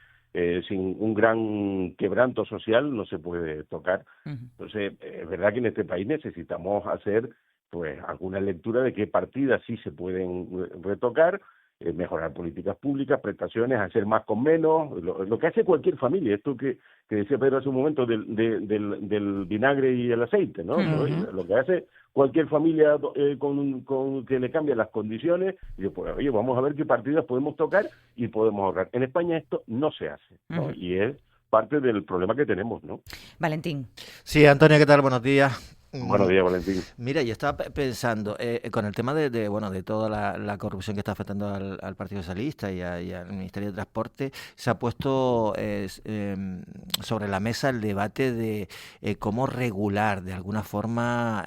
sin un gran quebranto social, no se puede tocar. Entonces, es verdad que en este país necesitamos hacer pues alguna lectura de qué partidas sí se pueden retocar, mejorar políticas públicas, prestaciones, hacer más con menos, lo que hace cualquier familia, esto que decía Pedro hace un momento del vinagre y el aceite, ¿no? Lo que hace cualquier familia con que le cambian las condiciones, y pues, oye, vamos a ver qué partidas podemos tocar y podemos ahorrar. En España esto no se hace, ¿no? Y es parte del problema que tenemos, ¿no? Valentín. Sí, Antonio, ¿qué tal? Buenos días. Buenos días, Valentín. Mira, yo estaba pensando, con el tema de toda la corrupción que está afectando al Partido Socialista y al Ministerio de Transporte, se ha puesto sobre la mesa el debate de cómo regular de alguna forma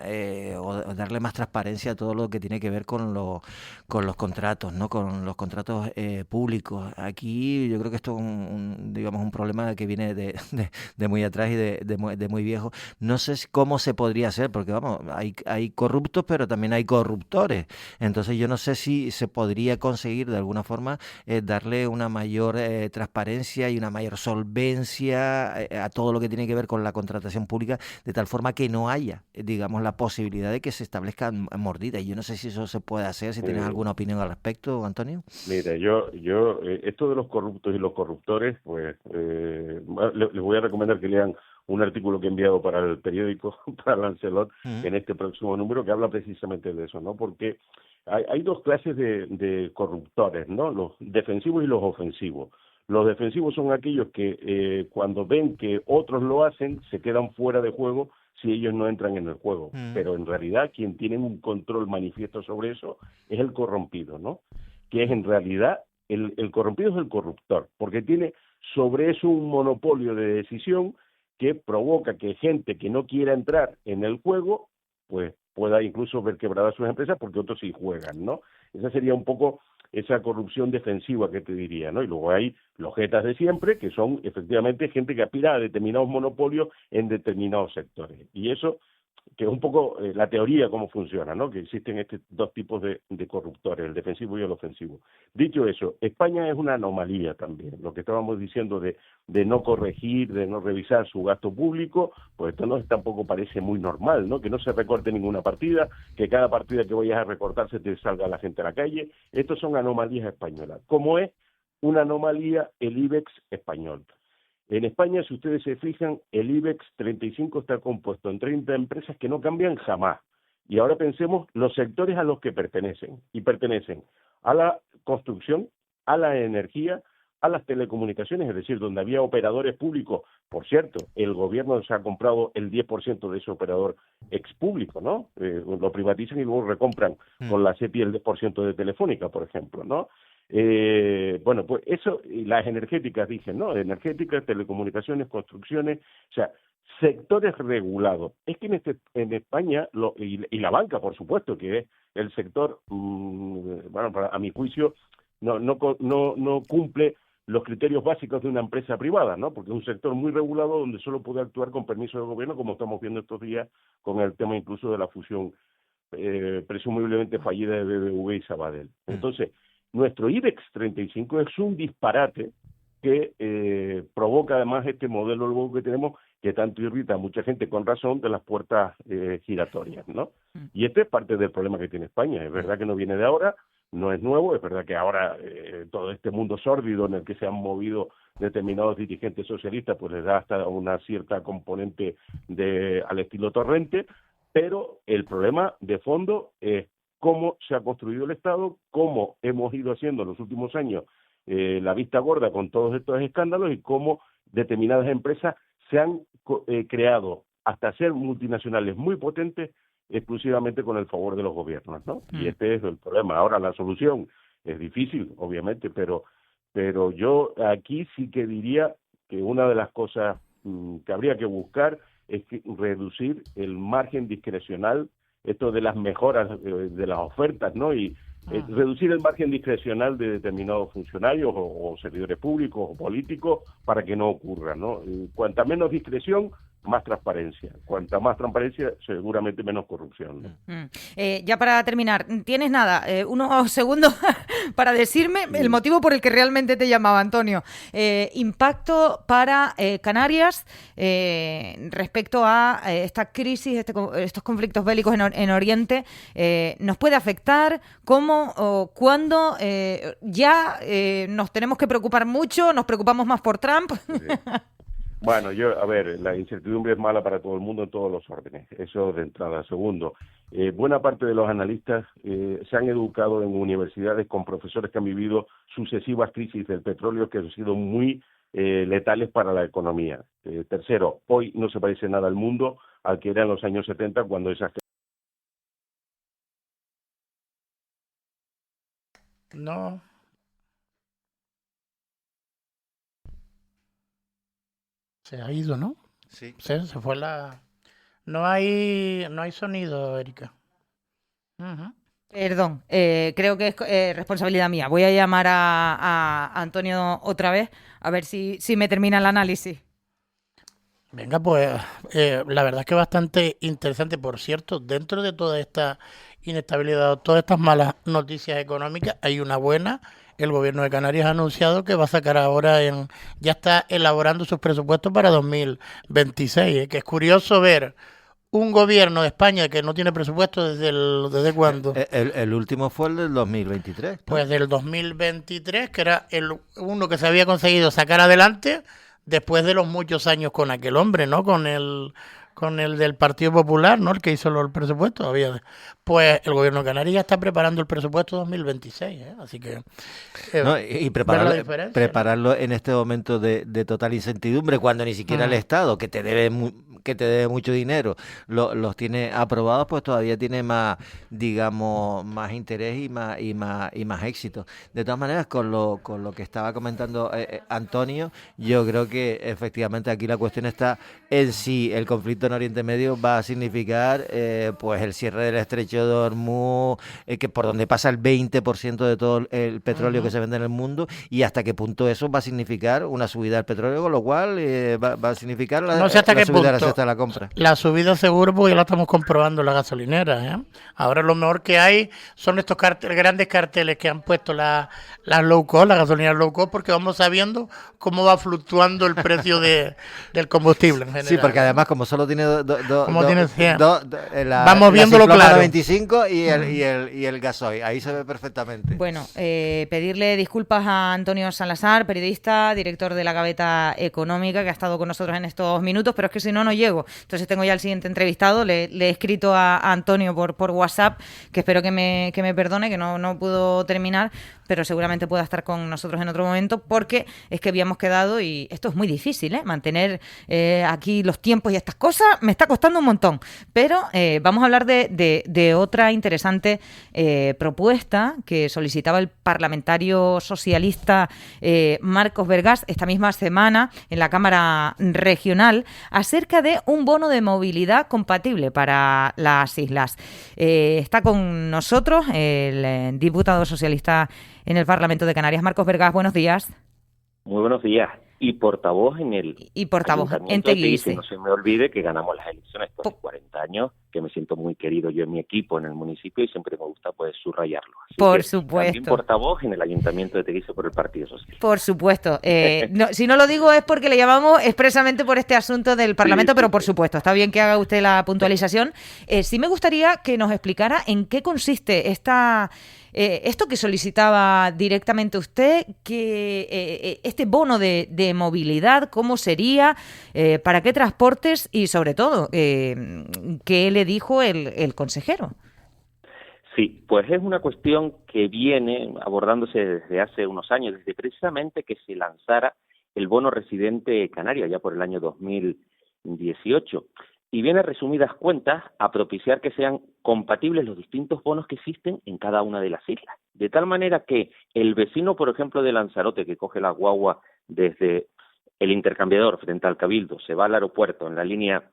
o darle más transparencia a todo lo que tiene que ver con los contratos, ¿no? Con los contratos públicos. Aquí yo creo que esto es digamos, un problema que viene de muy atrás y de muy viejo. No sé cómo se podría hacer, porque vamos, hay corruptos, pero también hay corruptores. Entonces yo no sé si se podría conseguir de alguna forma darle una mayor transparencia y una mayor solvencia a todo lo que tiene que ver con la contratación pública, de tal forma que no haya, digamos, la posibilidad de que se establezcan mordidas. Yo no sé si eso se puede hacer, si tienes alguna opinión al respecto, Antonio. Mira, esto de los corruptos y los corruptores, pues les voy a recomendar que lean un artículo que he enviado para el periódico, para Lancelot, en este próximo número, que habla precisamente de eso, ¿no? Porque hay dos clases de corruptores, ¿no? Los defensivos y los ofensivos. Los defensivos son aquellos que cuando ven que otros lo hacen, se quedan fuera de juego si ellos no entran en el juego. Pero en realidad quien tiene un control manifiesto sobre eso es el corrompido, ¿no? Que es en realidad, el corrompido es el corruptor, porque tiene sobre eso un monopolio de decisión que provoca que gente que no quiera entrar en el juego, pues pueda incluso ver quebradas sus empresas porque otros sí juegan, ¿no? Esa sería un poco esa corrupción defensiva que te diría, ¿no? Y luego hay los jetas de siempre, que son efectivamente gente que aspira a determinados monopolios en determinados sectores. Y eso, que es un poco la teoría cómo funciona, ¿no? Que existen estos dos tipos de corruptores, el defensivo y el ofensivo. Dicho eso, España es una anomalía también. Lo que estábamos diciendo de no corregir, de no revisar su gasto público, pues esto tampoco parece muy normal, ¿no? Que no se recorte ninguna partida, que cada partida que vayas a recortar se te salga la gente a la calle. Estos son anomalías españolas. ¿Cómo es una anomalía el IBEX español? En España, si ustedes se fijan, el IBEX 35 está compuesto en 30 empresas que no cambian jamás. Y ahora pensemos los sectores a los que pertenecen. Y pertenecen a la construcción, a la energía, a las telecomunicaciones, es decir, donde había operadores públicos. Por cierto, el gobierno se ha comprado el 10% de ese operador ex público, ¿no? Lo privatizan y luego recompran con la SEPI el 10% de Telefónica, por ejemplo, ¿no? Bueno, pues eso, y las energéticas dicen, ¿no? Energéticas, telecomunicaciones, construcciones, o sea, sectores regulados. Es que en España, y la banca, por supuesto, que es el sector, bueno, a mi juicio, no cumple los criterios básicos de una empresa privada, ¿no? Porque es un sector muy regulado donde solo puede actuar con permiso del gobierno, como estamos viendo estos días con el tema incluso de la fusión presumiblemente fallida de BBV y Sabadell. Entonces, nuestro IBEX 35 es un disparate que provoca además este modelo nuevo que tenemos, que tanto irrita a mucha gente con razón de las puertas giratorias, ¿no? Y este es parte del problema que tiene España. Es verdad que no viene de ahora, no es nuevo, es verdad que ahora todo este mundo sórdido en el que se han movido determinados dirigentes socialistas, pues les da hasta una cierta componente al estilo Torrente, pero el problema de fondo es cómo se ha construido el Estado, cómo hemos ido haciendo en los últimos años la vista gorda con todos estos escándalos y cómo determinadas empresas se han creado hasta ser multinacionales muy potentes exclusivamente con el favor de los gobiernos, ¿no? Y este es el problema. Ahora la solución es difícil, obviamente, pero yo aquí sí que diría que una de las cosas que habría que buscar es reducir el margen discrecional, esto de las mejoras de las ofertas, ¿no? Y reducir el margen discrecional de determinados funcionarios o servidores públicos o políticos para que no ocurra, ¿no? Cuanta menos discreción, más transparencia. Cuanta más transparencia, seguramente menos corrupción, ¿no? Ya para terminar, ¿tienes nada? Unos segundos para decirme el motivo por el que realmente te llamaba, Antonio. Impacto para Canarias respecto a esta crisis, estos conflictos bélicos en Oriente. ¿Nos puede afectar? ¿Cómo o cuándo? ¿Ya nos tenemos que preocupar mucho? ¿Nos preocupamos más por Trump? Sí. Bueno, la incertidumbre es mala para todo el mundo en todos los órdenes, eso de entrada. Segundo, buena parte de los analistas se han educado en universidades con profesores que han vivido sucesivas crisis del petróleo que han sido muy letales para la economía. Tercero, hoy no se parece nada al mundo al que era en los años 70 cuando esas... No. Se ha ido, ¿no? Sí. Se fue la... No hay sonido, Erika. Uh-huh. Perdón, creo que es responsabilidad mía. Voy a llamar a Antonio otra vez a ver si me termina el análisis. Venga, pues la verdad es que es bastante interesante. Por cierto, dentro de toda esta inestabilidad, todas estas malas noticias económicas, hay una buena. El gobierno de Canarias ha anunciado que va a sacar ahora, ya está elaborando sus presupuestos para 2026. Que es curioso ver un gobierno de España que no tiene presupuesto ¿desde cuándo? El último fue el del 2023. ¿no? Pues del 2023, que era uno que se había conseguido sacar adelante después de los muchos años con aquel hombre, ¿no? Con el del Partido Popular, ¿no? El que hizo el presupuesto. Pues el gobierno de Canarias está preparando el presupuesto 2026, ¿eh? Así que... No, y prepararlo en este momento de total incertidumbre, cuando ni siquiera el Estado, que te debe mucho dinero, los tiene aprobados, pues todavía tiene más, digamos, más interés y más éxito. De todas maneras, con lo que estaba comentando Antonio, yo creo que efectivamente aquí la cuestión está en si el conflicto en Oriente Medio va a significar pues el cierre del estrecho de Hormuz, que por donde pasa el 20% de todo el petróleo que se vende en el mundo, y hasta qué punto eso va a significar una subida del petróleo, con lo cual va a significar la subida de la cesta de la compra. La subida seguro, porque ya la estamos comprobando en la gasolinera, ¿eh? Ahora lo mejor que hay son estos grandes carteles que han puesto las low cost, las gasolineras low cost, porque vamos sabiendo cómo va fluctuando el precio del combustible en general. Sí, porque además como solo tiene vamos viéndolo claro. 25 y el gasoil, ahí se ve perfectamente. Bueno, pedirle disculpas a Antonio Salazar, periodista, director de La Gaveta Económica, que ha estado con nosotros en estos minutos, pero es que si no llego. Entonces tengo ya el siguiente entrevistado. Le he escrito a Antonio por WhatsApp, que espero que me perdone, que no pudo terminar, pero seguramente pueda estar con nosotros en otro momento, porque es que habíamos quedado, y esto es muy difícil, mantener aquí los tiempos y estas cosas me está costando un montón, pero vamos a hablar de otra interesante propuesta que solicitaba el parlamentario socialista Marcos Vergás esta misma semana en la Cámara Regional, acerca de un bono de movilidad compatible para las islas. Está con nosotros el diputado socialista en el Parlamento de Canarias, Marcos Vergás. Buenos días. Muy buenos días. y portavoz en el Y portavoz en Ayuntamiento de Teguise. No se me olvide que ganamos las elecciones hace 40 años, que me siento muy querido yo en mi equipo en el municipio y siempre me gusta pues subrayarlo. Así Por que supuesto. también portavoz en el Ayuntamiento de Teguise por el Partido Socialista. Por supuesto. Si no lo digo es porque le llamamos expresamente por este asunto del Parlamento, Sí, pero sí, por sí. supuesto, está bien que haga usted la puntualización. Sí me gustaría que nos explicara en qué consiste esto que solicitaba directamente usted, que este bono de movilidad, cómo sería, para qué transportes y sobre todo, qué le dijo el consejero. Sí, pues es una cuestión que viene abordándose desde hace unos años, desde precisamente que se lanzara el bono residente canario, ya por el año 2018. Y viene, resumidas cuentas, a propiciar que sean compatibles los distintos bonos que existen en cada una de las islas. De tal manera que el vecino, por ejemplo, de Lanzarote, que coge la guagua desde el intercambiador frente al Cabildo, se va al aeropuerto en la línea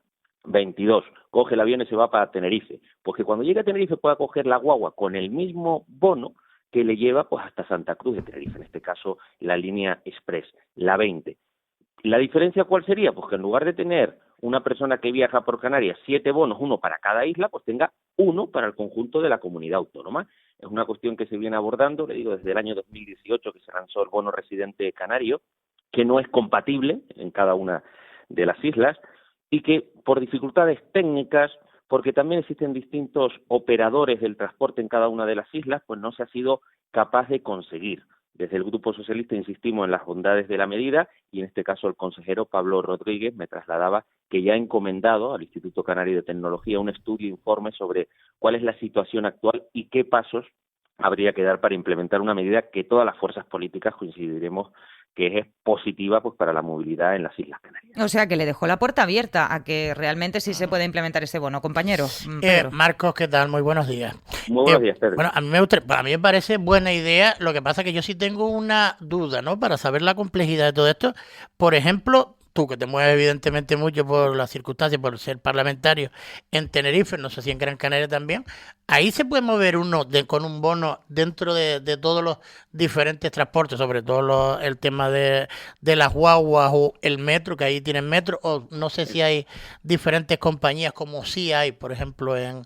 22, coge el avión y se va para Tenerife, pues que cuando llegue a Tenerife pueda coger la guagua con el mismo bono que le lleva pues hasta Santa Cruz de Tenerife, en este caso la línea Express, la 20. ¿La diferencia cuál sería? Pues que en lugar de tener una persona que viaja por Canarias 7 bonos, uno para cada isla, pues tenga uno para el conjunto de la comunidad autónoma. Es una cuestión que se viene abordando, le digo, desde el año 2018 que se lanzó el bono residente canario, que no es compatible en cada una de las islas y que por dificultades técnicas, porque también existen distintos operadores del transporte en cada una de las islas, pues no se ha sido capaz de conseguir. Desde el Grupo Socialista insistimos en las bondades de la medida y en este caso el consejero Pablo Rodríguez me trasladaba que ya ha encomendado al Instituto Canario de Tecnología un estudio e informe sobre cuál es la situación actual y qué pasos habría que dar para implementar una medida que todas las fuerzas políticas coincidiremos que es positiva pues para la movilidad en las Islas Canarias. O sea, que le dejó la puerta abierta a que realmente sí se puede implementar ese bono, compañero. Pedro. Marcos, ¿qué tal? Muy buenos días. Muy buenos días, Pedro. Bueno, a mí me parece buena idea, lo que pasa es que yo sí tengo una duda, ¿no? Para saber la complejidad de todo esto. Por ejemplo, tú que te mueves evidentemente mucho por las circunstancias, por ser parlamentario en Tenerife, no sé si en Gran Canaria también, ahí se puede mover uno con un bono dentro de todos los diferentes transportes, sobre todo el tema de las guaguas o el metro, que ahí tienen metro, o no sé si hay diferentes compañías como sí hay, por ejemplo, en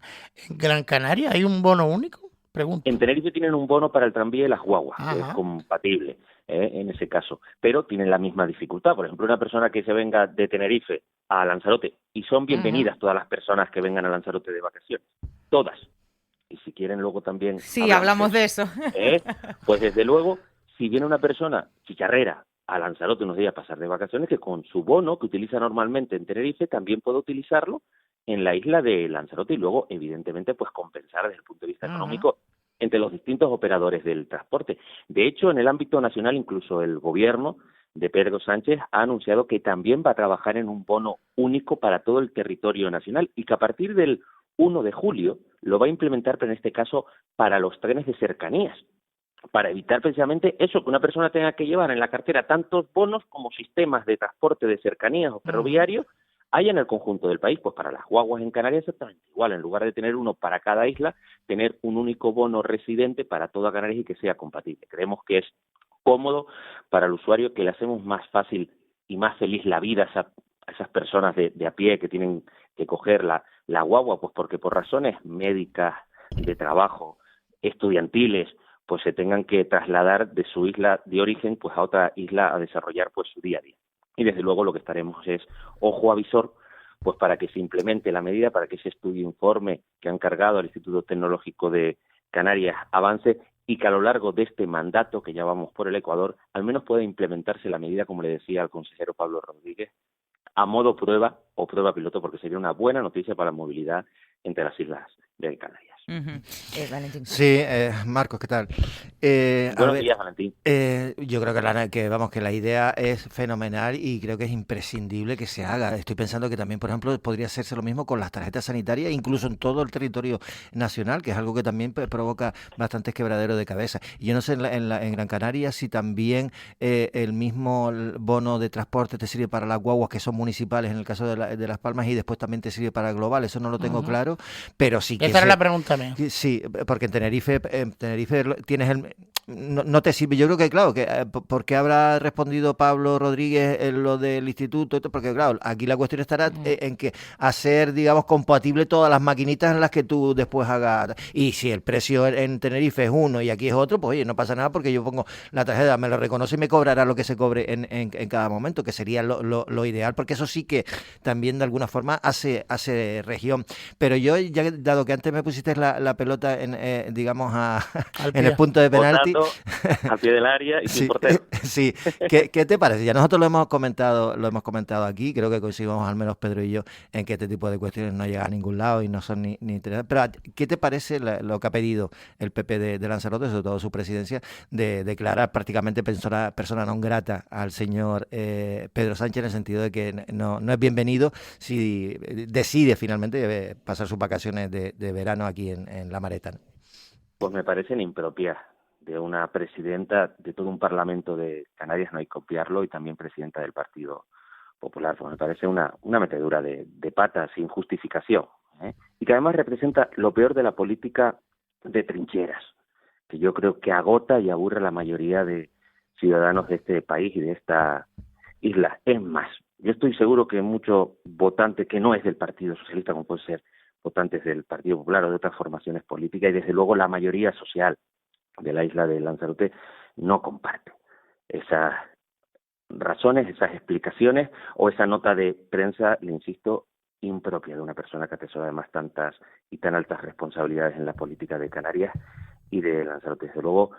Gran Canaria, ¿hay un bono único? Pregunto. En Tenerife tienen un bono para el tranvía y las guaguas, que es Ajá. compatible en ese caso, pero tienen la misma dificultad. Por ejemplo, una persona que se venga de Tenerife a Lanzarote, y son bienvenidas todas las personas que vengan a Lanzarote de vacaciones, todas. Y si quieren luego también... Sí, hablamos de eso. Pues desde luego, si viene una persona chicharrera a Lanzarote unos días a pasar de vacaciones, que con su bono que utiliza normalmente en Tenerife también puede utilizarlo en la isla de Lanzarote y luego, evidentemente, pues compensar desde el punto de vista económico entre los distintos operadores del transporte. De hecho, en el ámbito nacional, incluso el gobierno de Pedro Sánchez ha anunciado que también va a trabajar en un bono único para todo el territorio nacional y que a partir del 1 de julio lo va a implementar, pero en este caso para los trenes de cercanías, para evitar precisamente eso, que una persona tenga que llevar en la cartera tantos bonos como sistemas de transporte de cercanías o ferroviarios hay en el conjunto del país. Pues para las guaguas en Canarias exactamente igual, en lugar de tener uno para cada isla, tener un único bono residente para toda Canarias y que sea compatible. Creemos que es cómodo para el usuario, que le hacemos más fácil y más feliz la vida a esas personas de a pie que tienen que coger la guagua, pues porque por razones médicas, de trabajo, estudiantiles, pues se tengan que trasladar de su isla de origen pues a otra isla a desarrollar pues su día a día. Y desde luego lo que estaremos es ojo avisor pues para que se implemente la medida, para que ese estudio informe que han cargado al Instituto Tecnológico de Canarias avance y que a lo largo de este mandato, que ya vamos por el Ecuador, al menos pueda implementarse la medida, como le decía al consejero Pablo Rodríguez, a modo prueba o prueba piloto, porque sería una buena noticia para la movilidad entre las islas de Canarias. Valentín. Sí, Marcos, ¿qué tal? Buenos días, Valentín. Yo creo que la idea es fenomenal y creo que es imprescindible que se haga. Estoy pensando que también, por ejemplo, podría hacerse lo mismo con las tarjetas sanitarias, incluso en todo el territorio nacional, que es algo que también provoca bastantes quebraderos de cabeza. Y yo no sé en Gran Canaria si también el mismo bono de transporte te sirve para las guaguas que son municipales en el caso de Las Palmas y después también te sirve para global. Eso no lo tengo claro, pero sí que... Esa era la pregunta mía. Sí, porque en Tenerife tienes no te sirve. Yo creo que, claro, que ¿por qué habrá respondido Pablo Rodríguez en lo del instituto? Porque, claro, aquí la cuestión estará en que hacer, digamos, compatible todas las maquinitas en las que tú después hagas. Y si el precio en Tenerife es uno y aquí es otro, pues oye, no pasa nada porque yo pongo la tarjeta, me lo reconoce y me cobrará lo que se cobre en cada momento, que sería lo ideal, porque eso sí que también de alguna forma hace región. Pero yo, ya dado que antes me pusiste la pelota digamos, en el punto de penalti, al pie del área y sin sí, portero. Sí, ¿Qué te parece? Ya nosotros lo hemos comentado aquí, creo que coincidimos al menos Pedro y yo en que este tipo de cuestiones no llegan a ningún lado y no son ni interesantes. Pero ¿qué te parece lo que ha pedido el PP de Lanzarote, sobre todo su presidencia, de declarar prácticamente persona non grata al señor Pedro Sánchez, en el sentido de que no es bienvenido si decide finalmente pasar sus vacaciones de verano aquí en La Mareta? Pues me parecen impropias de una presidenta de todo un parlamento de Canarias, no hay que copiarlo, y también presidenta del Partido Popular. Pues me parece una metedura de pata sin justificación, y que además representa lo peor de la política de trincheras, que yo creo que agota y aburre a la mayoría de ciudadanos de este país y de esta isla. Es más, yo estoy seguro que mucho votante que no es del Partido Socialista, como puede ser votantes del Partido Popular o de otras formaciones políticas, y desde luego la mayoría social de la isla de Lanzarote, no comparte esas razones, esas explicaciones o esa nota de prensa, le insisto, impropia de una persona que atesora además tantas y tan altas responsabilidades en la política de Canarias y de Lanzarote. Desde luego,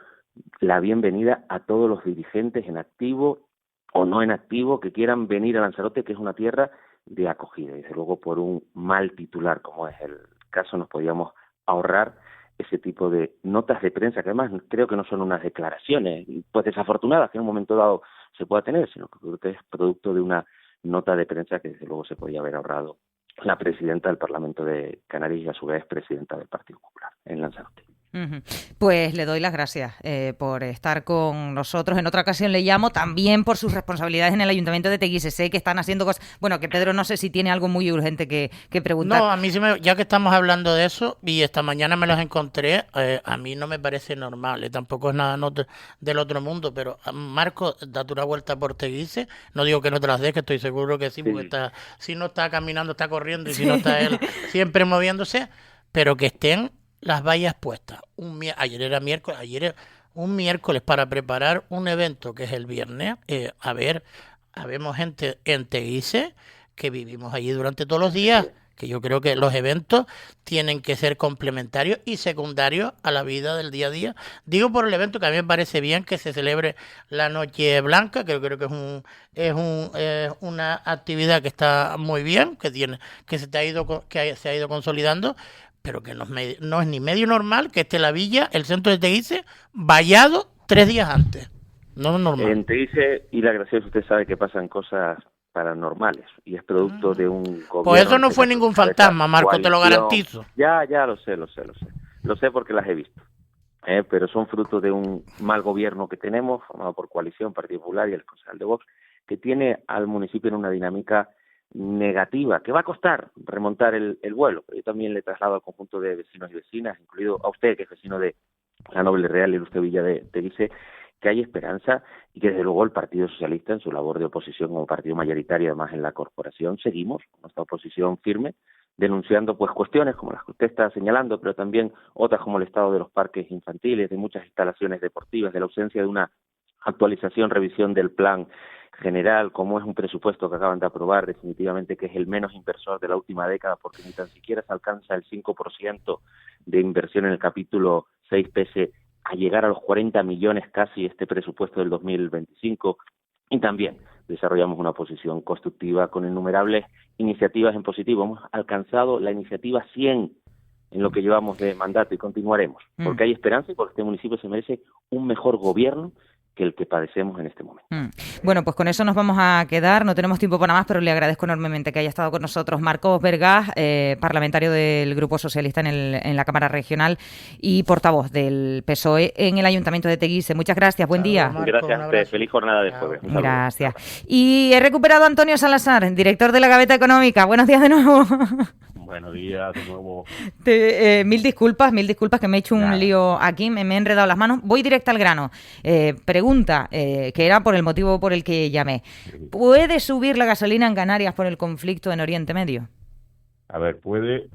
la bienvenida a todos los dirigentes en activo o no en activo que quieran venir a Lanzarote, que es una tierra de acogida. Y desde luego, por un mal titular, como es el caso, nos podíamos ahorrar ese tipo de notas de prensa, que además creo que no son unas declaraciones pues desafortunadas que en un momento dado se pueda tener, sino que creo que es producto de una nota de prensa que desde luego se podía haber ahorrado la presidenta del Parlamento de Canarias y a su vez presidenta del Partido Popular en Lanzarote. Pues le doy las gracias por estar con nosotros. En otra ocasión le llamo, también por sus responsabilidades en el Ayuntamiento de Teguise. Sé que están haciendo cosas... Bueno, que Pedro no sé si tiene algo muy urgente que preguntar. No, a mí sí ya que estamos hablando de eso, y esta mañana me los encontré, a mí no me parece normal, tampoco es nada del otro mundo, pero Marco, date una vuelta por Teguise, no digo que no te las des, que estoy seguro que sí, porque si no está caminando, está corriendo, y si no está él siempre moviéndose, pero que estén las vallas puestas. Ayer era miércoles, un miércoles para preparar un evento que es el viernes. Habemos gente en Teguise que vivimos allí durante todos los días, que yo creo que los eventos tienen que ser complementarios y secundarios a la vida del día a día. Digo por el evento que a mí me parece bien que se celebre la Noche Blanca, que creo que es una actividad que está muy bien, que se ha ido consolidando, pero que no es ni medio normal que esté la villa, el centro de Teguise, vallado 3 días antes. No es normal. En Teguise y La Graciosa usted sabe que pasan cosas paranormales y es producto de un gobierno... Pues eso no fue ningún fantasma, Marco, te lo garantizo. Ya lo sé. Lo sé porque las he visto. Pero son fruto de un mal gobierno que tenemos, formado por Coalición, Partido Popular y el concejal de Vox, que tiene al municipio en una dinámica negativa, que va a costar remontar el vuelo. Pero yo también le traslado al conjunto de vecinos y vecinas, incluido a usted, que es vecino de la Noble Real y usted Villa de Teguise, que hay esperanza y que desde luego el Partido Socialista, en su labor de oposición como partido mayoritario además en la corporación, seguimos con nuestra oposición firme, denunciando pues cuestiones como las que usted está señalando, pero también otras como el estado de los parques infantiles, de muchas instalaciones deportivas, de la ausencia de una actualización, revisión del plan general, como es un presupuesto que acaban de aprobar definitivamente, que es el menos inversor de la última década, porque ni tan siquiera se alcanza el 5% de inversión en el capítulo 6, pese a llegar a los 40 millones casi este presupuesto del 2025, y también desarrollamos una posición constructiva con innumerables iniciativas en positivo. Hemos alcanzado la iniciativa 100 en lo que llevamos de mandato y continuaremos, porque hay esperanza y porque este municipio se merece un mejor gobierno que el que padecemos en este momento. Bueno, pues con eso nos vamos a quedar, no tenemos tiempo para más, pero le agradezco enormemente que haya estado con nosotros Marcos Vergás, parlamentario del Grupo Socialista en la Cámara Regional y portavoz del PSOE en el Ayuntamiento de Teguise. Muchas gracias, buen día. Marco, gracias a usted, feliz jornada de jueves. Gracias. Y he recuperado a Antonio Salazar, director de la Gaveta Económica. Buenos días de nuevo. Buenos días de nuevo. Mil disculpas que me he hecho un Nada. lío aquí, me he enredado las manos. Voy directa al grano. Pregunta, que era por el motivo por el que llamé. ¿Puede subir la gasolina en Canarias por el conflicto en Oriente Medio? A ver, puede.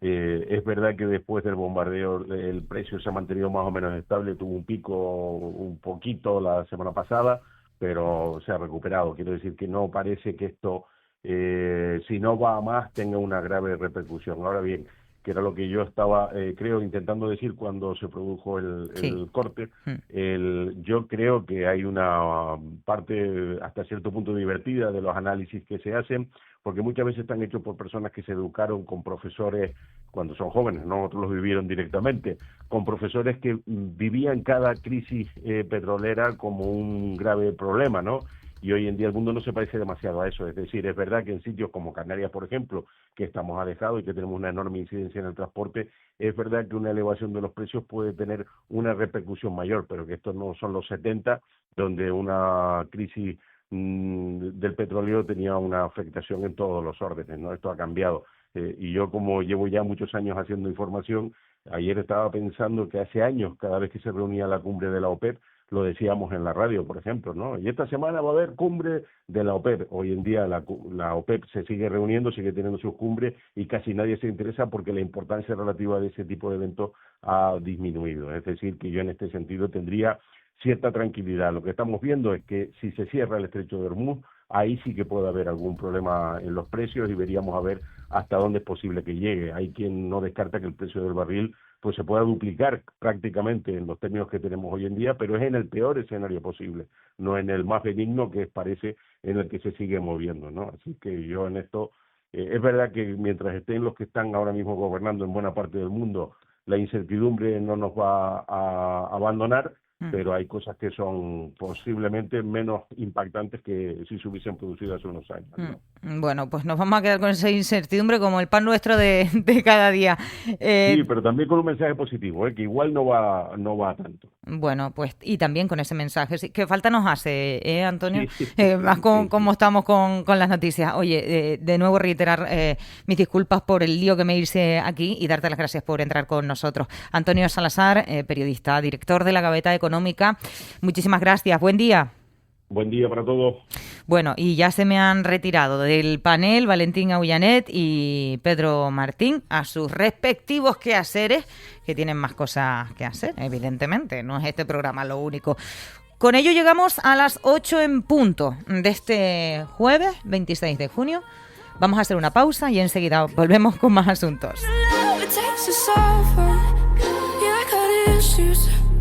Es verdad que después del bombardeo el precio se ha mantenido más o menos estable, tuvo un pico un poquito la semana pasada, pero se ha recuperado. Quiero decir que no parece que esto, si no va a más, tenga una grave repercusión. Ahora bien, que era lo que yo estaba, creo, intentando decir cuando se produjo el corte, yo creo que hay una parte hasta cierto punto divertida de los análisis que se hacen, porque muchas veces están hechos por personas que se educaron con profesores cuando son jóvenes, no otros los vivieron directamente, con profesores que vivían cada crisis petrolera como un grave problema, ¿no? Y hoy en día el mundo no se parece demasiado a eso. Es decir, es verdad que en sitios como Canarias, por ejemplo, que estamos alejados y que tenemos una enorme incidencia en el transporte, es verdad que una elevación de los precios puede tener una repercusión mayor, pero que estos no son los 70, donde una crisis del petróleo tenía una afectación en todos los órdenes, ¿no? Esto ha cambiado. Y yo, como llevo ya muchos años haciendo información, ayer estaba pensando que hace años, cada vez que se reunía la cumbre de la OPEP, lo decíamos en la radio, por ejemplo, ¿no? Y esta semana va a haber cumbre de la OPEP. Hoy en día la OPEP se sigue reuniendo, sigue teniendo sus cumbres y casi nadie se interesa porque la importancia relativa de ese tipo de eventos ha disminuido. Es decir, que yo en este sentido tendría cierta tranquilidad. Lo que estamos viendo es que si se cierra el estrecho de Hormuz, ahí sí que puede haber algún problema en los precios y veríamos a ver hasta dónde es posible que llegue. Hay quien no descarta que el precio del barril pues se pueda duplicar prácticamente en los términos que tenemos hoy en día, pero es en el peor escenario posible, no en el más benigno que parece en el que se sigue moviendo, ¿no? Así que yo en esto, es verdad que mientras estén los que están ahora mismo gobernando en buena parte del mundo, la incertidumbre no nos va a abandonar, pero hay cosas que son posiblemente menos impactantes que si se hubiesen producido hace unos años, ¿no? Bueno, pues nos vamos a quedar con esa incertidumbre como el pan nuestro de cada día. Sí, pero también con un mensaje positivo, que igual no va a tanto. Bueno, pues y también con ese mensaje. Sí, ¿qué falta nos hace, Antonio? Sí. Más cómo estamos con las noticias. Oye, de nuevo reiterar mis disculpas por el lío que me hice aquí y darte las gracias por entrar con nosotros. Antonio Salazar, periodista, director de La Gaveta Económica. Muchísimas gracias. Buen día. Buen día para todos. Bueno, y ya se me han retirado del panel Valentín Aullanet y Pedro Martín a sus respectivos quehaceres, que tienen más cosas que hacer, evidentemente. No es este programa lo único. Con ello llegamos a las 8 en punto de este jueves 26 de junio. Vamos a hacer una pausa y enseguida volvemos con más asuntos.